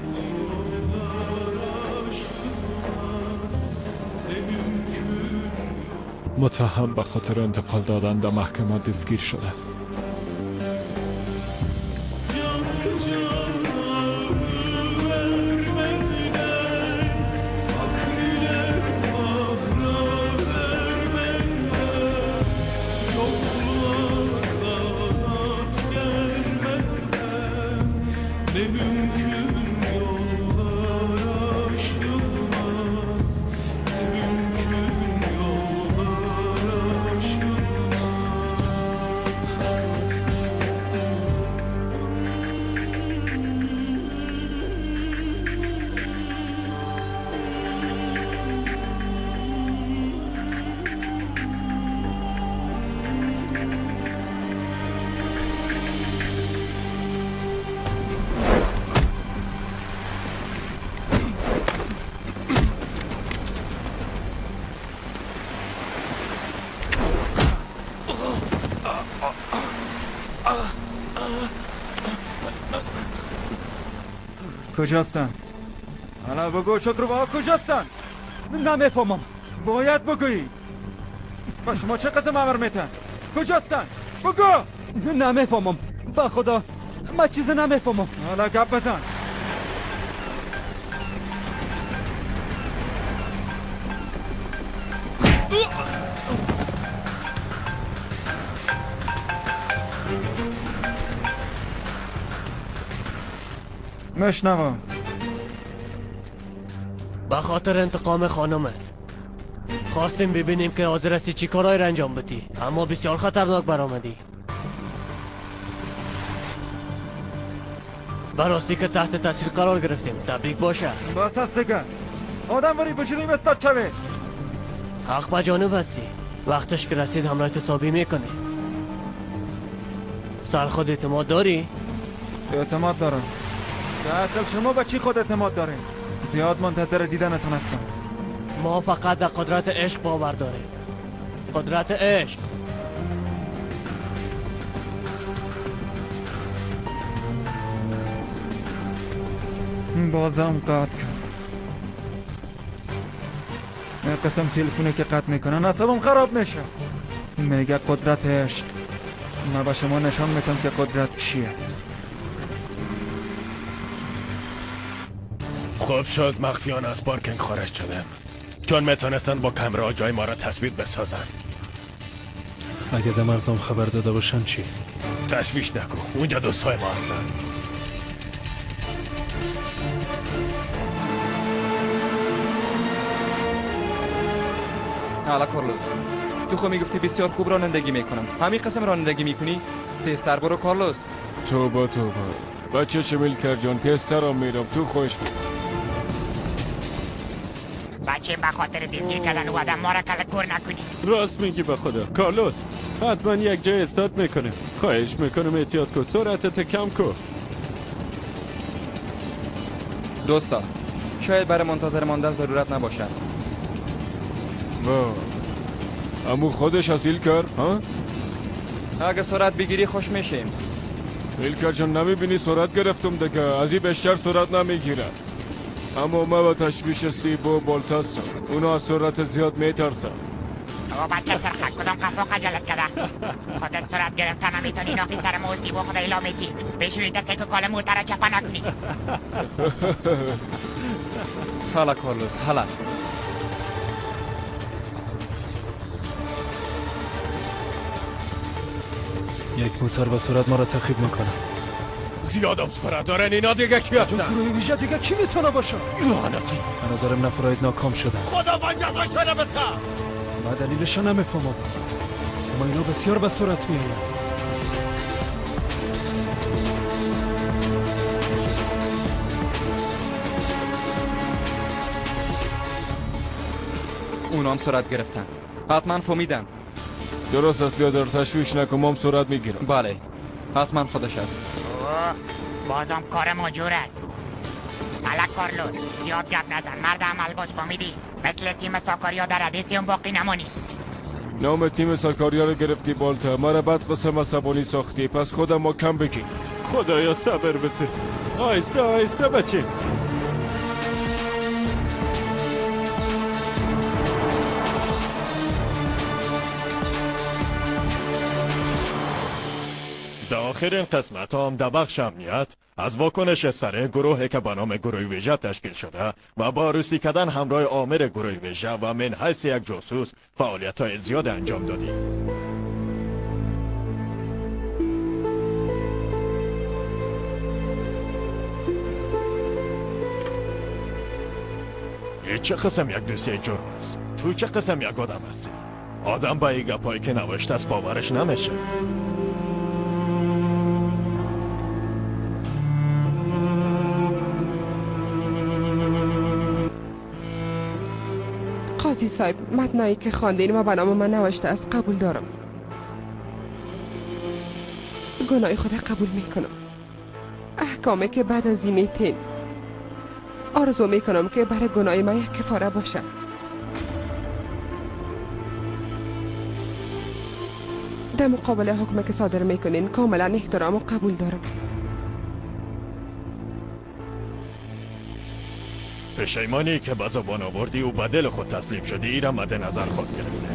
متهم به خاطر انتقال دادن در محکمه دستگیر شده. کجاستن؟ حالا بگو شکروبا کجاستن؟ نمیفهمم. باید بگویی. با شما چه قسم امر میتن؟ کجاستن؟ بگو. نمیفهمم. با خدا من چیز نمیفهمم. حالا گپ بزن. مشنوم. به خاطر انتقام خانمت خواستیم ببینیم که حاضر هستی چی کارایی را انجام بدی، اما بسیار خطرناک برآمدی. براستی که تحت تاثیر قرار گرفتیم. تبریک باشه. بس است دیگه. آدم وری بجوریم استاد چوه. حق به جانب هستی. وقتش که رسید همراهت حسابی میکنی. سر خود اعتماد داری؟ اعتماد دارم. اصل شما به چی خود اعتماد دارین؟ زیاد منتظر دیدنتون هستم. ما فقط در قدرت عشق باور داریم. قدرت عشق. بازم قطع کرد. این قسم تلفونه که قطع میکنن اصابم خراب میشه. میگه قدرت عشق. من به شما نشان میتونم که قدرت چیه. خوب شد مخفیانه از پارکینگ خارج شدم، چون میتونستن با کامرا جای ما را تثبیت بسازن. اگه در مرزم خبر داده باشن چی؟ تشویش نکن، اونجا دوستای ما هستن. حالا کارلوس، تو خود میگفتی بسیار خوب رانندگی میکنم. همین قسم رانندگی میکنی؟ تیزتر برو کارلوس. توبه بچه شمیل کرجان تیزتر هم میرم، تو خوش بود. بچه به خاطر دستگیر کردن و آدم ما را کلکور نکنی. راست میگی به خدا. کارلوس حتما یک جای استاد میکنه. خواهش میکنم احتیاط کن، سرعتت کم کن. دوستا شاید برای منتظر ماندن ضرورت نباشد. امو خودش اصیل کرد ها؟ اگه سرعت بگیری خوش میشیم. ایلکر جان نمیبینی سرعت گرفتم دیگه، از این بیشتر سرعت نمیگیره. اما ما با تشویش سیب و بولت هستم، اونا از سرعت زیاد میترسن. او بچه سرخک کدام قفا خجالت کرده. خودت سرعت گرفتن نمیتونی اینا که سر موزی و خدا ایلا میگی. بشوری دسته که کال موتر چپا نکنی. حالا کارلوس حالا. یک موتر با سرعت ما را تعقیب میکنه. زیادم سرعت دارن اینا دیگه کی هستن؟ گروه ویژه دیگه کی میتونه باشه؟ لعنتی. به نظرم نفراید ناکام شدن. خدا من جزاشو بده. من دلیلش نمیفهمم، اما اینا بسیار به سرعت میآیند. اونام سرعت گرفتن. حتما فهمیدن. درست است، بیادر تشویش نکن، ما هم سرعت میگیرم. بله حتما خودش است. بازم کار مجور است. حالا کارلوس زیاد گپ نزن، مرد عمل باش. فهمیدی؟ مثل تیم ساکاریا در ادیسیون باقی نمانی. نام تیم ساکاریا رو گرفتی بالتا، ما را بد قسم عصبانی ساختی، پس خودم ما کم بگی. خدایا صبر بده. آهسته آهسته بچه. در آخرین قسمت هم در بخش امنیت از واکنش سره گروهی که به نام گروه ویژه تشکیل شده و با روسی کردن همراه آمر گروه ویژه و من حیث یک جاسوس فعالیت های زیاد انجام دادیم. این چه قسم یک دوسیه جرم است؟ تو چه قسم یک آدم هستی؟ آدم با این گپایی که نوشته است باورش نمیشه. قاضی صاحب، متنایی که خواندین و به نام من نوشته است قبول دارم. گناه خود قبول میکنم. احکامی که بعد از این میتین آرزو میکنم که برای گناه من یک کفاره باشه. در مقابل حکمی که صادر میکنین کاملا احترام و قبول دارم. پشیمانی که به زبان آوردی و به دل خود تسلیم شدی ای را مد نظر خود گرفته.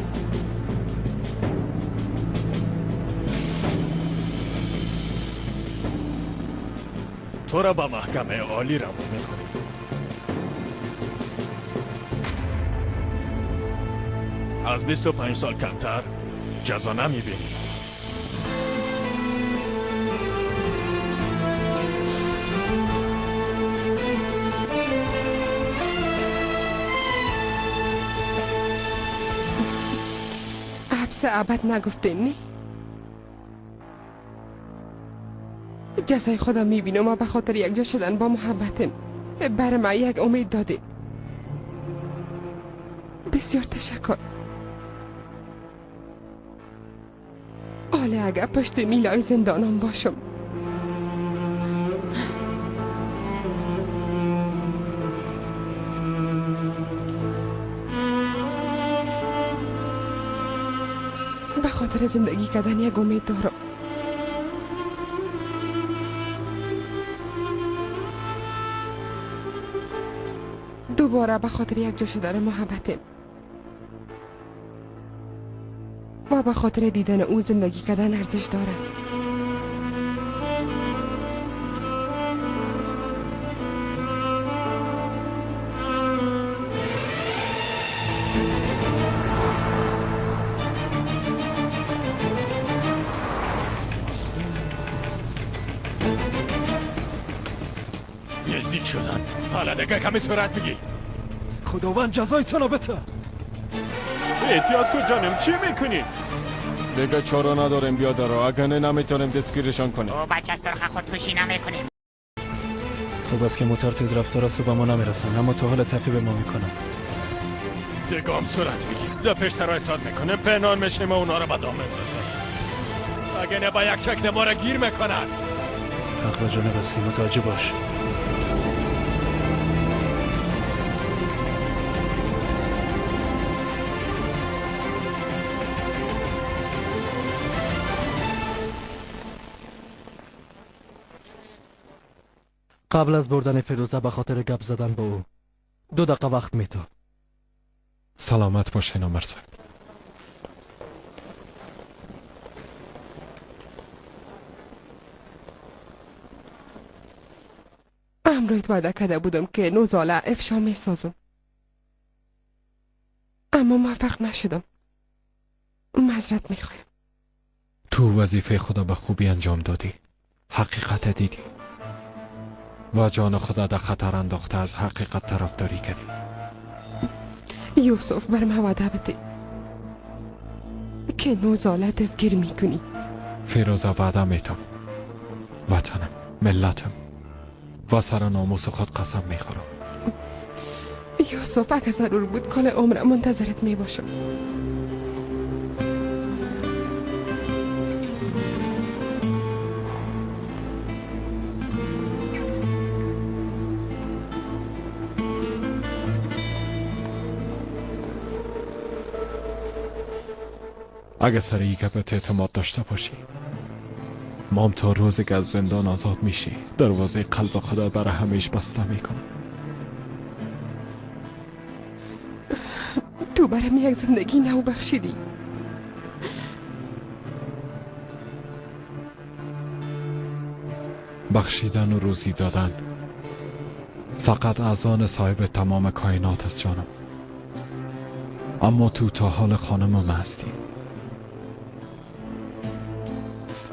تو را به محکمه عالی روان میکنی. از 25 سال کمتر جزا نمیبینی. حبس ابد نگفتین نی؟ جزای خودم میبینم و به خاطر یک جا شدن با محبتم بر من یک امید داده. بسیار تشکر. حالا اگر پشت میلای زندانم باشم به خاطر زندگی کردن یک امید دارم. دوباره به خاطر یک جا شدن محبتم و به خاطر دیدن او زندگی کردن ارزش داره. نزدیک شدن. حالا دیگه کمی سرعت بگی. خداوند جزایتان رو بده. احتیاط کن جانم، چی میکنی؟ دیگه چاره نداریم بیاد رو، اگه نمیتونیم دستگیرشان کنیم. او بچه سرخ خودکشی نمیکنیم. خوب است که موتور تیز رفتار است و به ما نمیرسن، اما تا حال تفی به ما میکنن. دیگه هم سرعت بگی. در پیشتر را استاد میکنه پنهان میشیم و اونا رو به دام میفرستیم. اگه نه با یک شکل ما را گیر میکنن. حق به جانب هستی، متوجه باش. قبل از بردن فیروزه به خاطر گپ زدن با او 2 دقیقه وقت میتو. سلامت باشین عمر صاحب. امروز وعده کرده بودم که نوزاله افشا میسازم، اما موفق نشدم. معذرت میخوایم. تو وظیفه خدا به خوبی انجام دادی. حقیقت دیدی و جان خدا در خطر انداخته از حقیقت طرفداری کردی. یوسف بر من وعده بده که نوزاله دستگیر میکنی. فیروزه وعده میتم. وطنم، ملتم و سر ناموس خود قسم میخورم. یوسف اگه ضرور بود کل عمرم منتظرت میباشم. اگه سر این گپت اعتماد داشته باشی مام تا روزی که از زندان آزاد میشی دروازه قلب خدا برای همیشه بسته میکنم. تو برام یک زندگی نو بخشیدی. بخشیدن و روزی دادن فقط از آن صاحب تمام کائنات است جانم. اما تو تا حال خانمم هستی.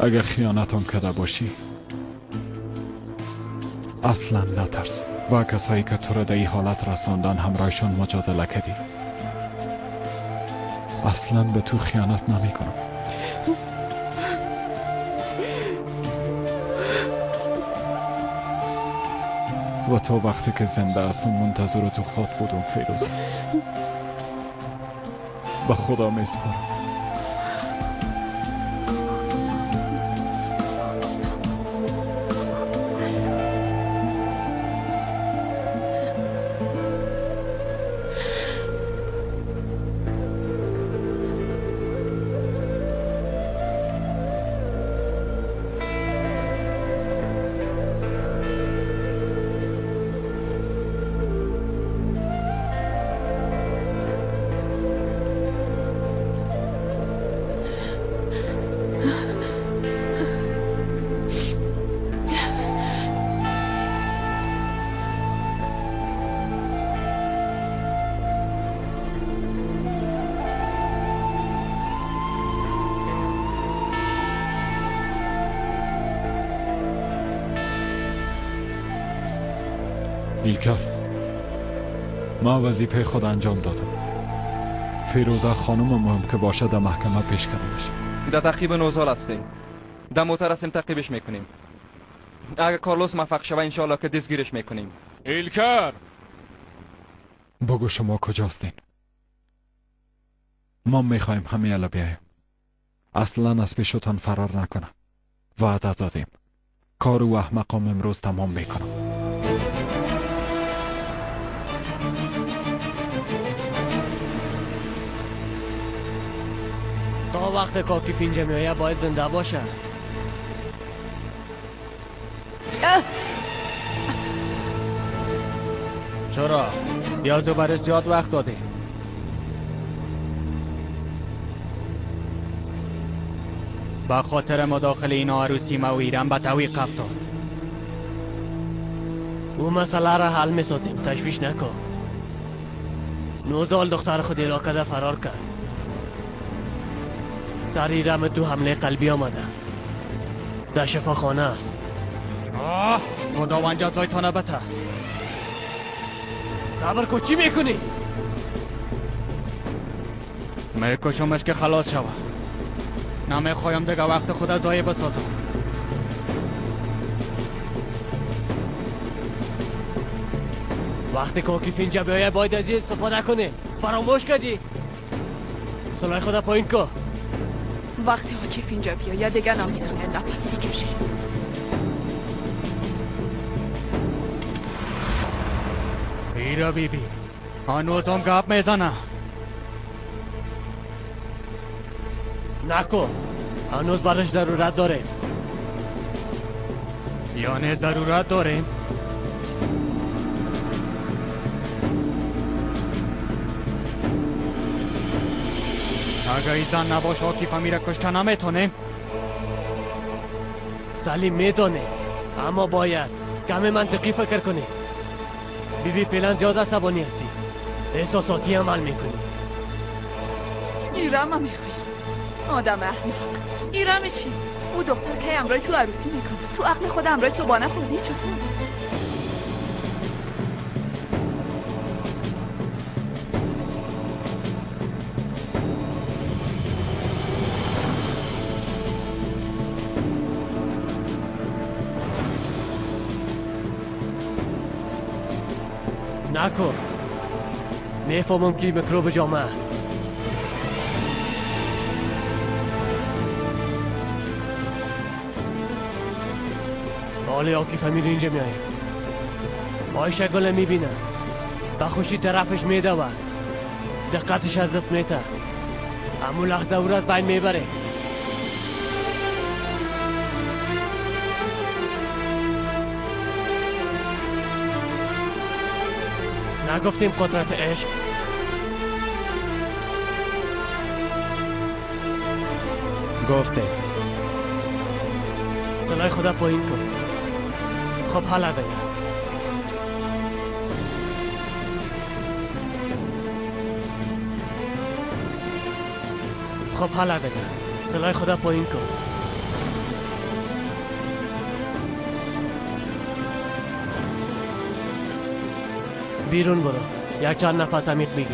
اگر خیانتم کرده باشی اصلا نترس. و کسایی که تو را در این حالت رساندن همراهشان مجادله کردی. اصلا به تو خیانت نمی کنم. و تو وقتی که زنده هستم منتظر تو خواب بودم فیروزه. به خدا میسپارم. ایلکر، ما وظیفه خود انجام دادم. فیروزه خانم مهم که باشه در محکمه پیش کردمش. در تعقیب نوزال هستیم. در موتر هستیم تعقیبش میکنیم. اگر کارلوس موفق شوه انشاءالله که دستگیرش میکنیم. ایلکر، بگو شما کجاستین؟ ما میخوایم همه الا بیایم. اصلا از پیشتان فرار نکنم. وعده دادیم. کار و احمقام امروز تمام میکنم. تا وقت کاکیف اینجا میایه باید زنده باشه. چرا؟ یازو برای زیاد وقت داده. با خاطر مداخل این عروسی ما و ایران به توقیف افتاد. او مسئله را حل میسازیم، تشویش نکن. نوزال دختر خود علاقه فرار کرد. سر ایرم تو حمله قلبی آمده. در شفاخانه است. خداوند جزایتان بده. صبر کن، چی میکنی؟ میکشمش که خلاص شوه. نمیخوایم دیگه وقت خود ضایع بسازم. وقتی کاکیف اینجا بیایه باید از این استفاده کنی. فراموش کردی؟ سلاح خدا پایین کن. وقتی کاکیف اینجا بیایه دیگه نمیتونه نفس بکشه. ایرا بیبی هنوز هم گپ میزنه. نکن، هنوز برش ضرورت داره. یعنی ضرورت داریم؟ اگه این زن نباشه آکیف میره کشته نمیتونیم. سلیم میتونه، اما باید کم منطقی فکر کنی. بیبی فعلا زیاد عصبانی هستی، احساساتی عمل میکنی. ایرم هم میخوایی آدم احمق. ایرم چی؟ او دختر که امرای تو عروسی میکنه. تو عقل خود امرای صبحانه خوردی چطور؟ نکن، میفهمم که میکروب جامعه است. حالی آکی فامیر اینجا میایه. آیشه گله میبینه، به خوشی طرفش میدوه، دقتش از دست میته. همون لحظه او را از بین میبره. نگفتیم قدرت عشق؟ گفته. سلای خدا پایین کن. خب حالا بگم. خب حالا بگم. سلای خدا پایین کن. بیرون برو. یک چند نفس عمیق بگیر.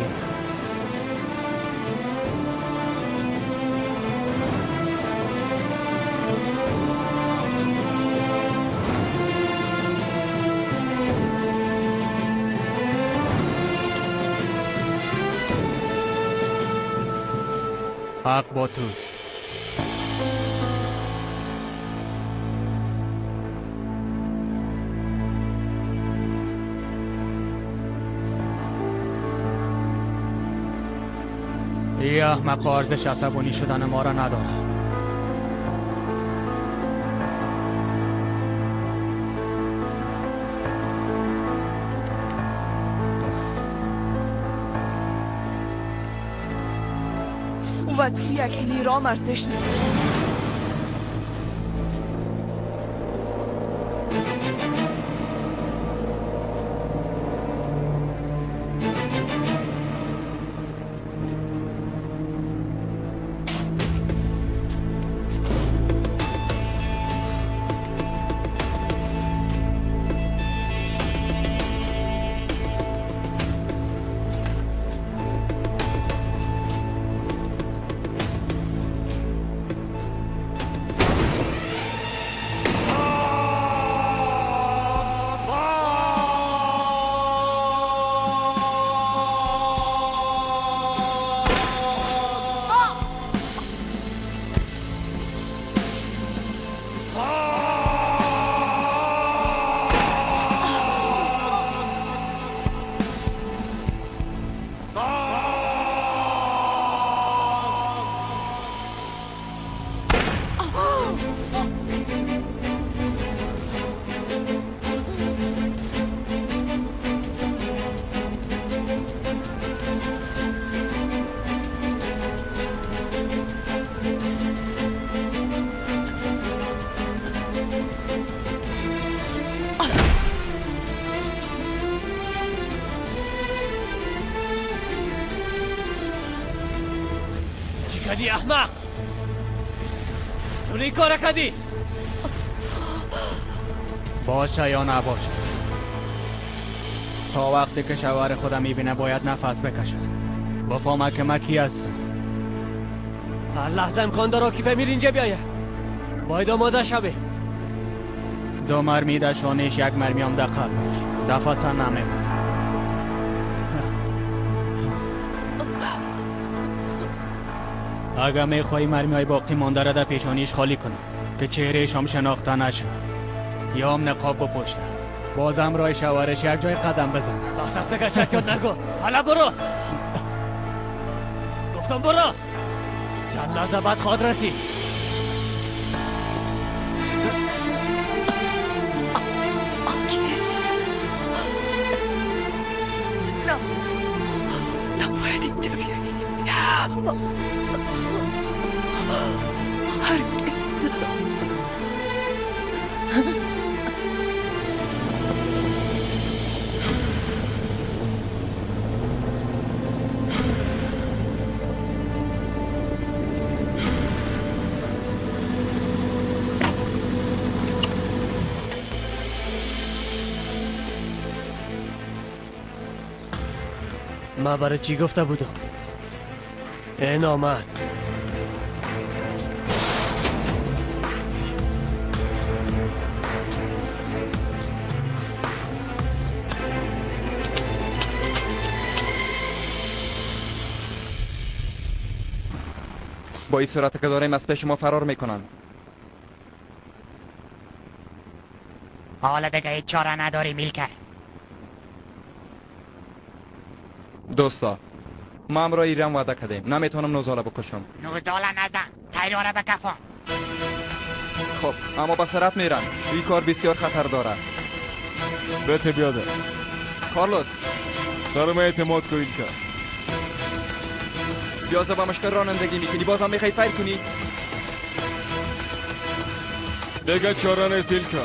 حق با توست. یه احمق ارزش عصبانی شدن ما را نداره. و تو یک لیرام ارزش نداره. کدی احمق، چونی کار کدی؟ باشه یا نباشه، تا وقتی که شوهر خودم میبینه باید نفس بکشه. بفهمه که من کی هستم. هر لحظه امکان داره که فمیر اینجا بیایه. باید آماده شوی. 2 مرمی در شانهش، 1 مرمی هم در قلبش. دفعتا نمیمونه. اگه میخوایی مرمی های باقی مانده را در پیشانیش خالی کنه که چهرهش هم شناخته نشه، یا هم نقاب بپوشه، بازم رای شوهرش یک جای قدم بزن. دست نگه، شکیات نگو. حالا برو. گفتم برو. چند لحظه بعد خواهد رسی. نباید اینجا بیایی. من برای چی گفته بودم؟ این آمد. با این صورت که داریم از پیش ما فرار میکنن. حالا دیگه هیچ چاره نداری میلکه. دوستا، ما هم را ایران وعده کردیم، نمیتونم نوزاله بکشم. نوزاله نزن، تیاره بکفان. خب اما با سرعت میرن، این کار بسیار خطر داره. بهت بیاده. کارلوس، سرم اعتماد کنید که بیازه با مشکل رانندگی میکنی بازم میخوای فیر کنی؟ دیگه چاره نیست ایلکا.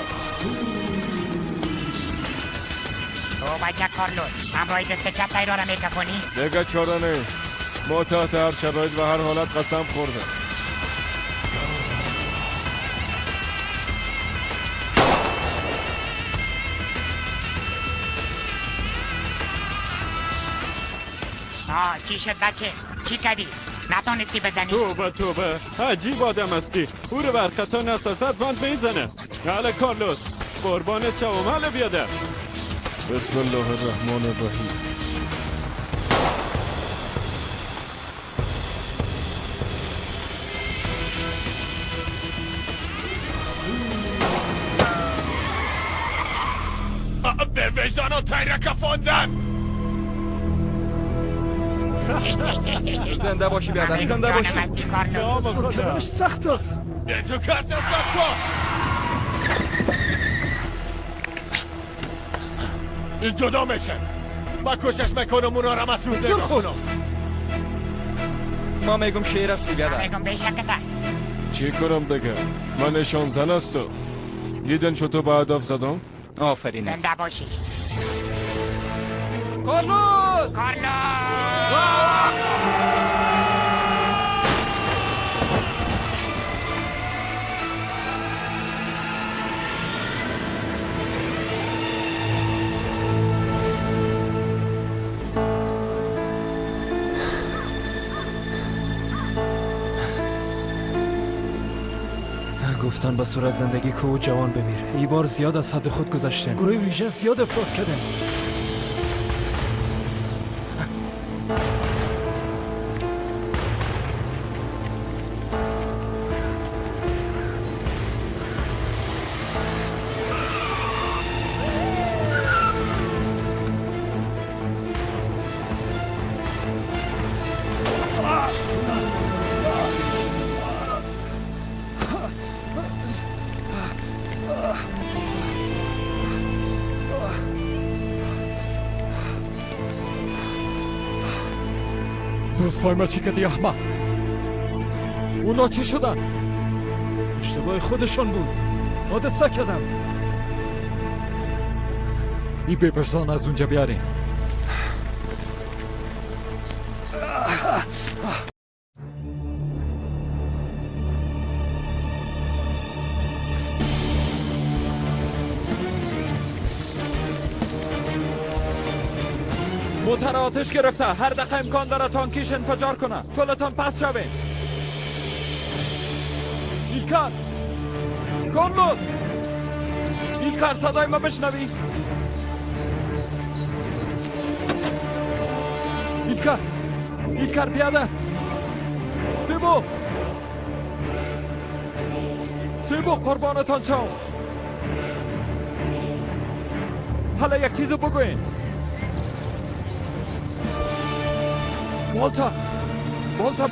تو بچه کارلوس همراهی دست چپ تایی را میکفونی؟ دیگه چاره نیست. ما تحت هر شرایط و هر حالت قسم خورده. چی شد بچه؟ چی کردی؟ نتونستی بزنی؟ توبه عجیب آدم هستی. او رو بر خطا نسازد وند میزنه. حالا کارلوس قربانت شوم. حالا بیاده. بسم الله الرحمن الرحیم. به ویژان تایره کفاندن. زنده باشی بیادر، زنده باشی. کارلوس سخت است. تو کارت سخت کن. این جدا میشه. ما کوشش میکنم اونا را مسئول کنم. ما میگم شیر است بیادر. میگم بیشکت است. چی کنم دیگه؟ من نشان زن هستم. دیدن چطور با هدف زدم؟ آفرین. زنده باشی. کارلوس! گفتن به صورت زندگی که او جوان بمیر. ای بار زیاد از حد خود گذشتن. گروه ویژه زیاد افراد کردن. دوستای چی کردی احمد؟ اونا چی شدن؟ اشتباه خودشون بود. حادثه کردم. ای ببرزان از اونجا بیارین. موتر آتش گرفته. هر دقیقه امکان داره تانکیش انفجار کنه. کلتان پس شوین. ایلکار کارلوس، ایلکار صدای ما بشنوی؟ ایلکار بیاده. سیبو قربانتان شم. حالا یک چیزو بگوین. بالتا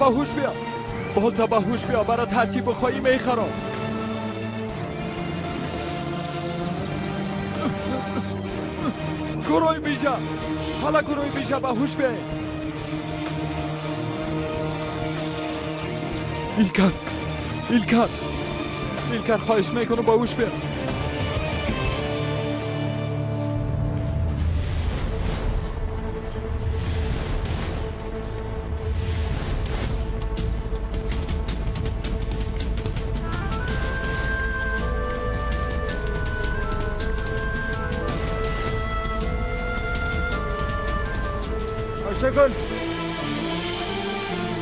باهوش بیا. برات هرچی بخوایی میخرم. گروه ویژه. حالا گروه ویژه باهوش بیا. ایلکار خواهش میکنم باهوش بیا.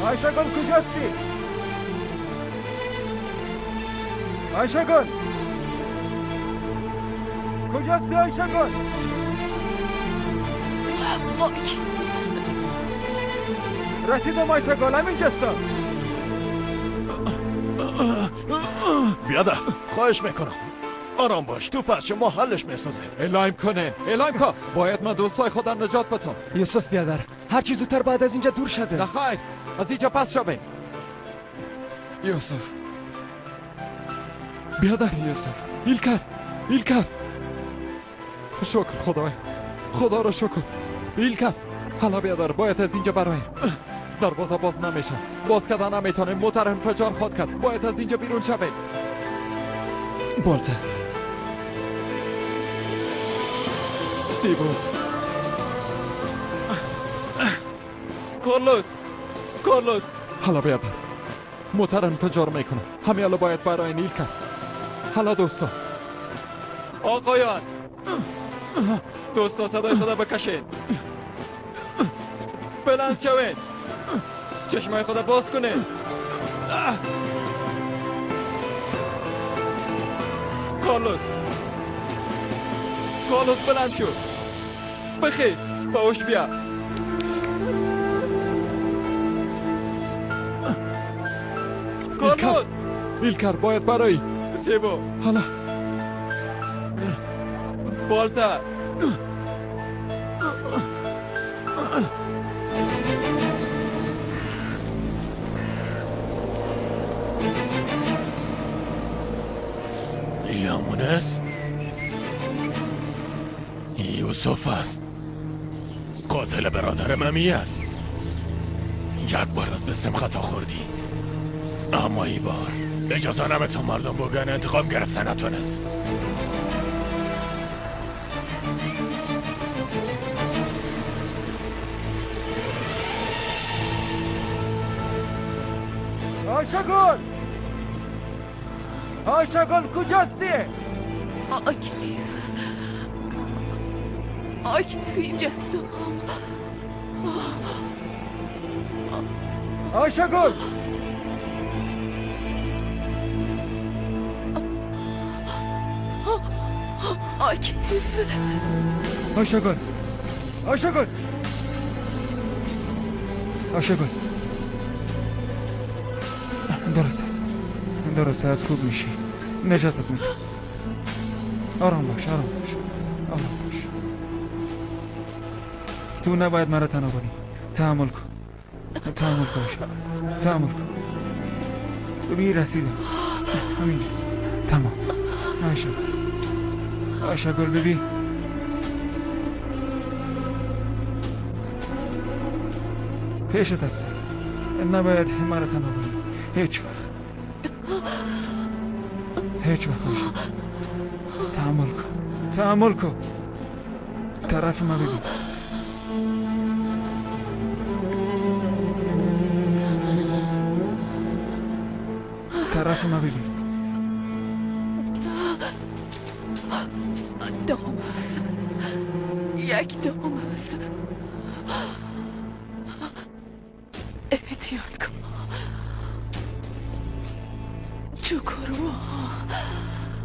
آیشگل کجاستی؟ آیشگل کجاستی؟ آیشگل رسیدم. آیشگل همینجاستم. بیاده خواهش میکنم آرام باش. تو پس ما حلش میسازیم. اعلام کن. باید من دوستای خودم نجات بدم. یوسف بیادر هر چیز زودتر بعد از اینجا دور شده. نخواهید از اینجا پس شوین. یوسف بیادر. ایلکار شکر خدا را شکر. ایلکر حالا بیادر باید از اینجا برایم. دروازه باز نمیشه، باز کردن نمیتونه، موتر انفجار خود کرد، باید از اینجا بیرون شویم. بولته سیبو کارلوس حالا بیادر موتر انفجار میکنه، همه حالا باید برای نیل کرد. حالا دوستا آقایان دوستا صدای خدا بکشید، بلند شوید، چشمای خدا باز کنید. کارلوس بلند شو، بخیز باوش بیا. کارلوس ایلکر باید برای سیبو حالا بالتر یامونس یوسف است، قاتل برادر ممی است. یک بار از دستم خطا خوردی، اما ای بار اجازه نمیتون مردم بگن انتقام گرفتن نتونست. آیشگل کجاستی؟ آکیف اینجاست. آیشگل آیشگل درست از خوب میشی، نجاتت میدم. آرام باش تو نباید مرا تنها کنی. تحمل کن ببین رسیدم همینجا. تمام. آیشگل ببین پیشت هست، نباید مرا تنها کنی هیچ وقت. تحمل کن. طرف ما ببین. دام است، یک دام است. احتیاط کن. چکرو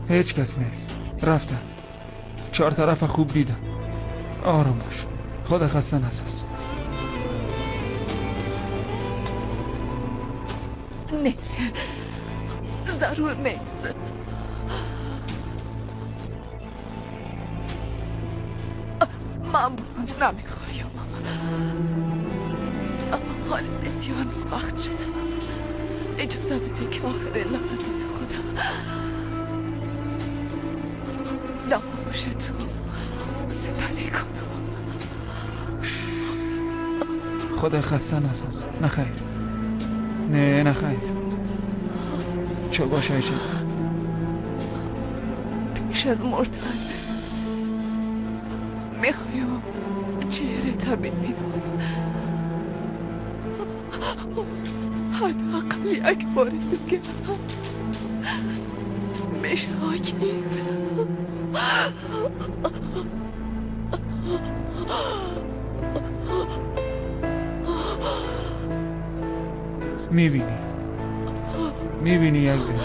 هیچ کس نیست، رفتن. 4 طرف خوب دیدم. آرام باش، خدا خسته نساز. نه ضرور نیست. من نمیخوایم. حال بسیار وقت شده. اجازه بده که آخر لحظات خودم ناموش تو سپری کنم. خدا خسته نساز. نخیر. چو باشه ایشن پیش از مردن میخوایم چهره تا ببینم. حداقل یک بار دیگه میشه آکیف. میبینی یک دن.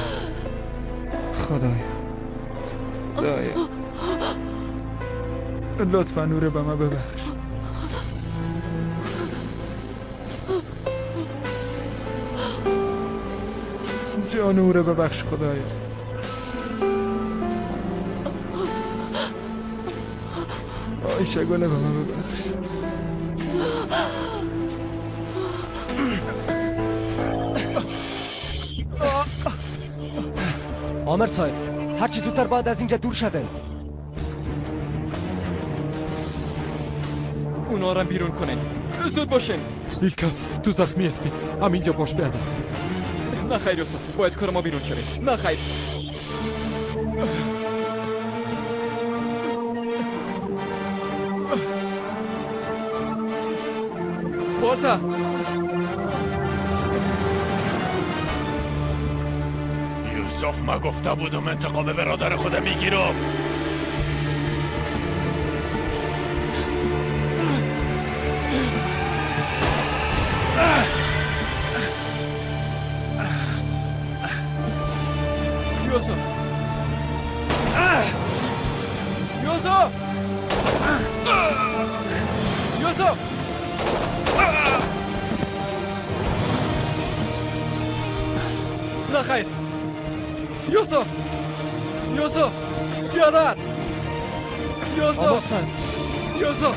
خدایا لطفا نوره به من ببخش. نوره ببخش خدایا. آیشگل به من ببخش. عامر صاحب هر چی زودتر باید از اینجا دور شدن. اونا را بیرون کنین. زود باشین. دیکم تو زخمی هستی. همینجا باش بیادم. نه خیر یوسف، باید کار ما بیرون شویم. نه خیر. بالتا یوسف ما گفته بودم انتقام برادر خودم میگیرم. یوسف یوسف یوسف نه خیر یوسف یوسف بیادر یوسف یوسف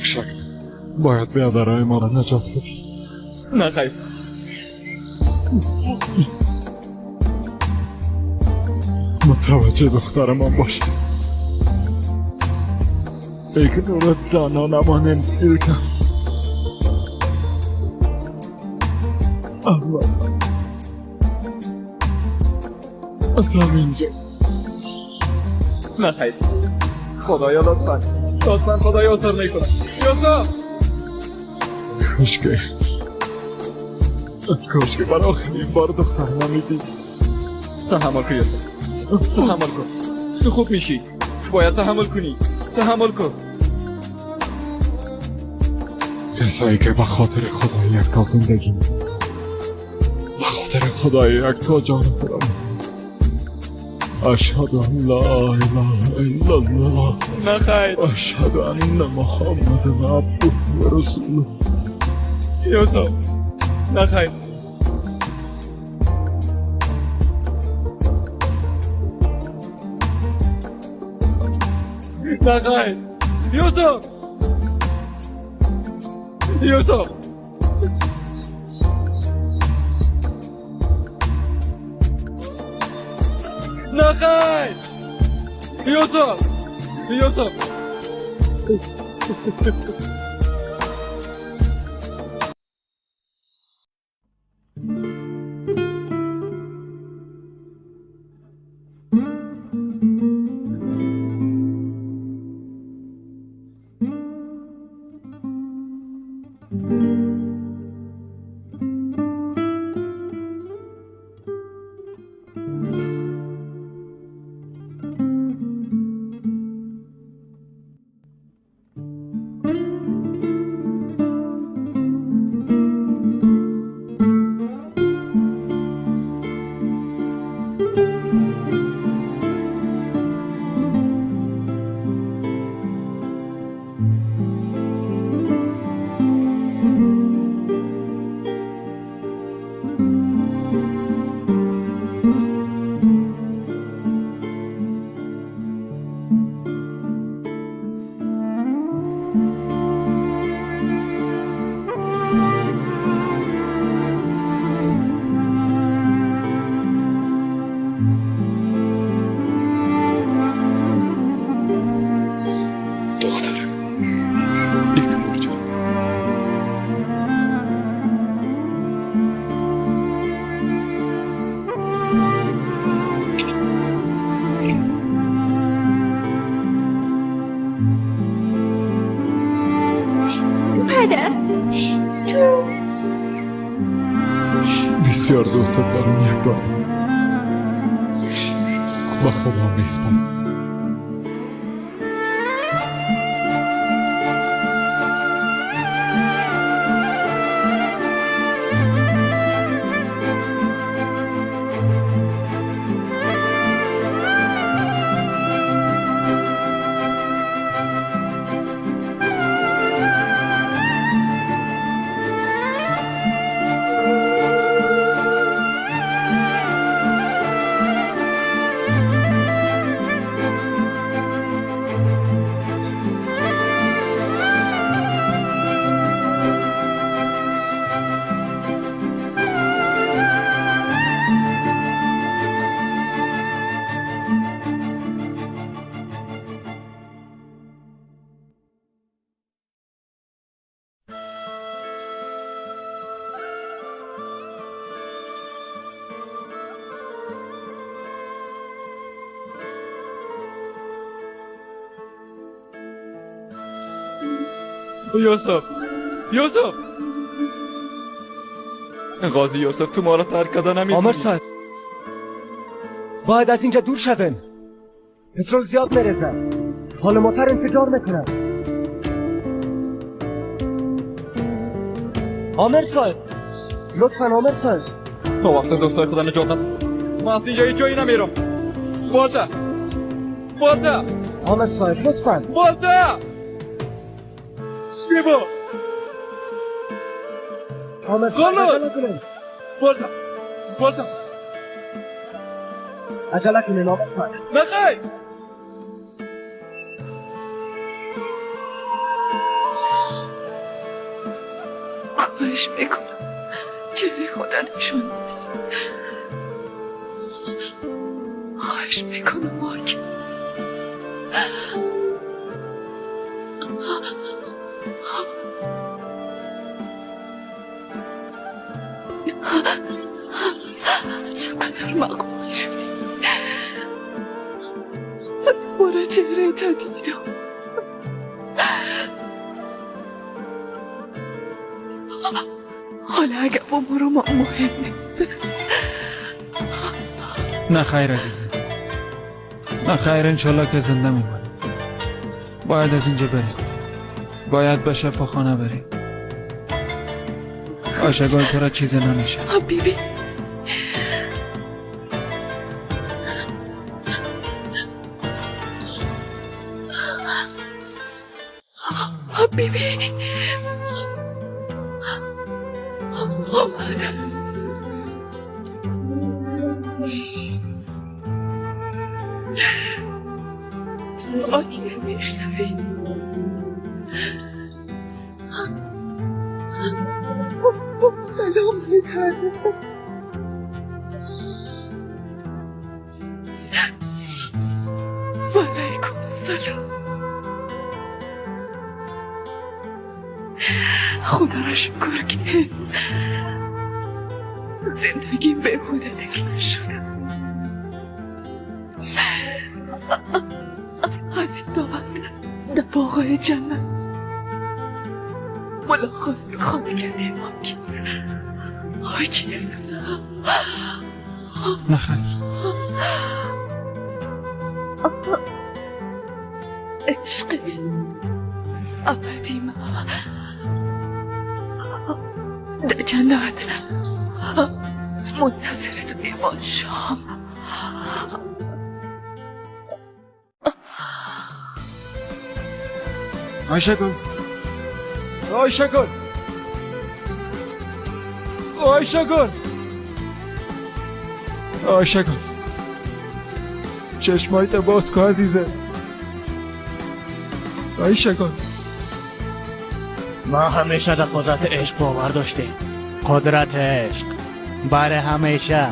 شک باید بیادرهای ما را نجات بدی. نه خیر متوجه دخترمان باشی. اگنور زنانمان سیرکم اول از همینجا. نه خیر خدایا لطفا خدایا اصار نکنم. یوسف کاش که بر آخرین بار دختر نمیدی. تحمل کن یوسف، تحمل کن. تو خوب میشی. باید تحمل کنی. تحمل کن. کسایی که به خاطر خدای یک تا زندگی، به خاطر خدای یک تا جان خودم، اشهد ان لا اله الا الله. نه خیر. اشهد ان محمد عبده و رسوله. یوسف نه خیر. نه خیر. یوسف یوسف نه خیر. یوسف یوسف بسیار دوست دارم یک بار. با خدا میسپارم. یوسف قاضی یوسف تو ما را ترک کرده نمیتونی. عامر صاحب باید از اینجا دور شویم. پترول زیاد میرزه، حال موتر انفجار میکنه. عامر صاحب لطفاً عامر صاحب تا وقت دوستای خدا نجات ند. ما از اینجا جایی نمیرم. بالتا عامر صاحب لطفاً بالتا سیبو عامر صاحب عجله کنین. بالتا عجله کنین عامر صاحب. نخیر خواهش میکنم چهره خودت نشون بدی. خواهش میکنم آقا. چقدر مقبول شدی. دوباره چهره تا دیدم. حالا اگه با برو ما مهم نیست. نه خیر عزیزم، نه خیر. انشالله که زنده میمونی. باید از اینجا بریم، باید به شفاخانه بریم. آشگال تو را چیزی نمیشه. حبیبی حبیبی آمدم. آیه میشنوی؟ سلام میترم. وعلیکم السلام. خدا را شکر که زندگی بهوده دیر نشده. از این بعد در باغای جنت ملاقات خود کردیم. آکی نخیر. عشق ابدی ما در جنت منتظر توی باشم. آیشگل چشمایت باز که عزیزه. آیشگل ما همیشه در قدرت عشق باور داشتیم. قدرت عشق برای همیشه.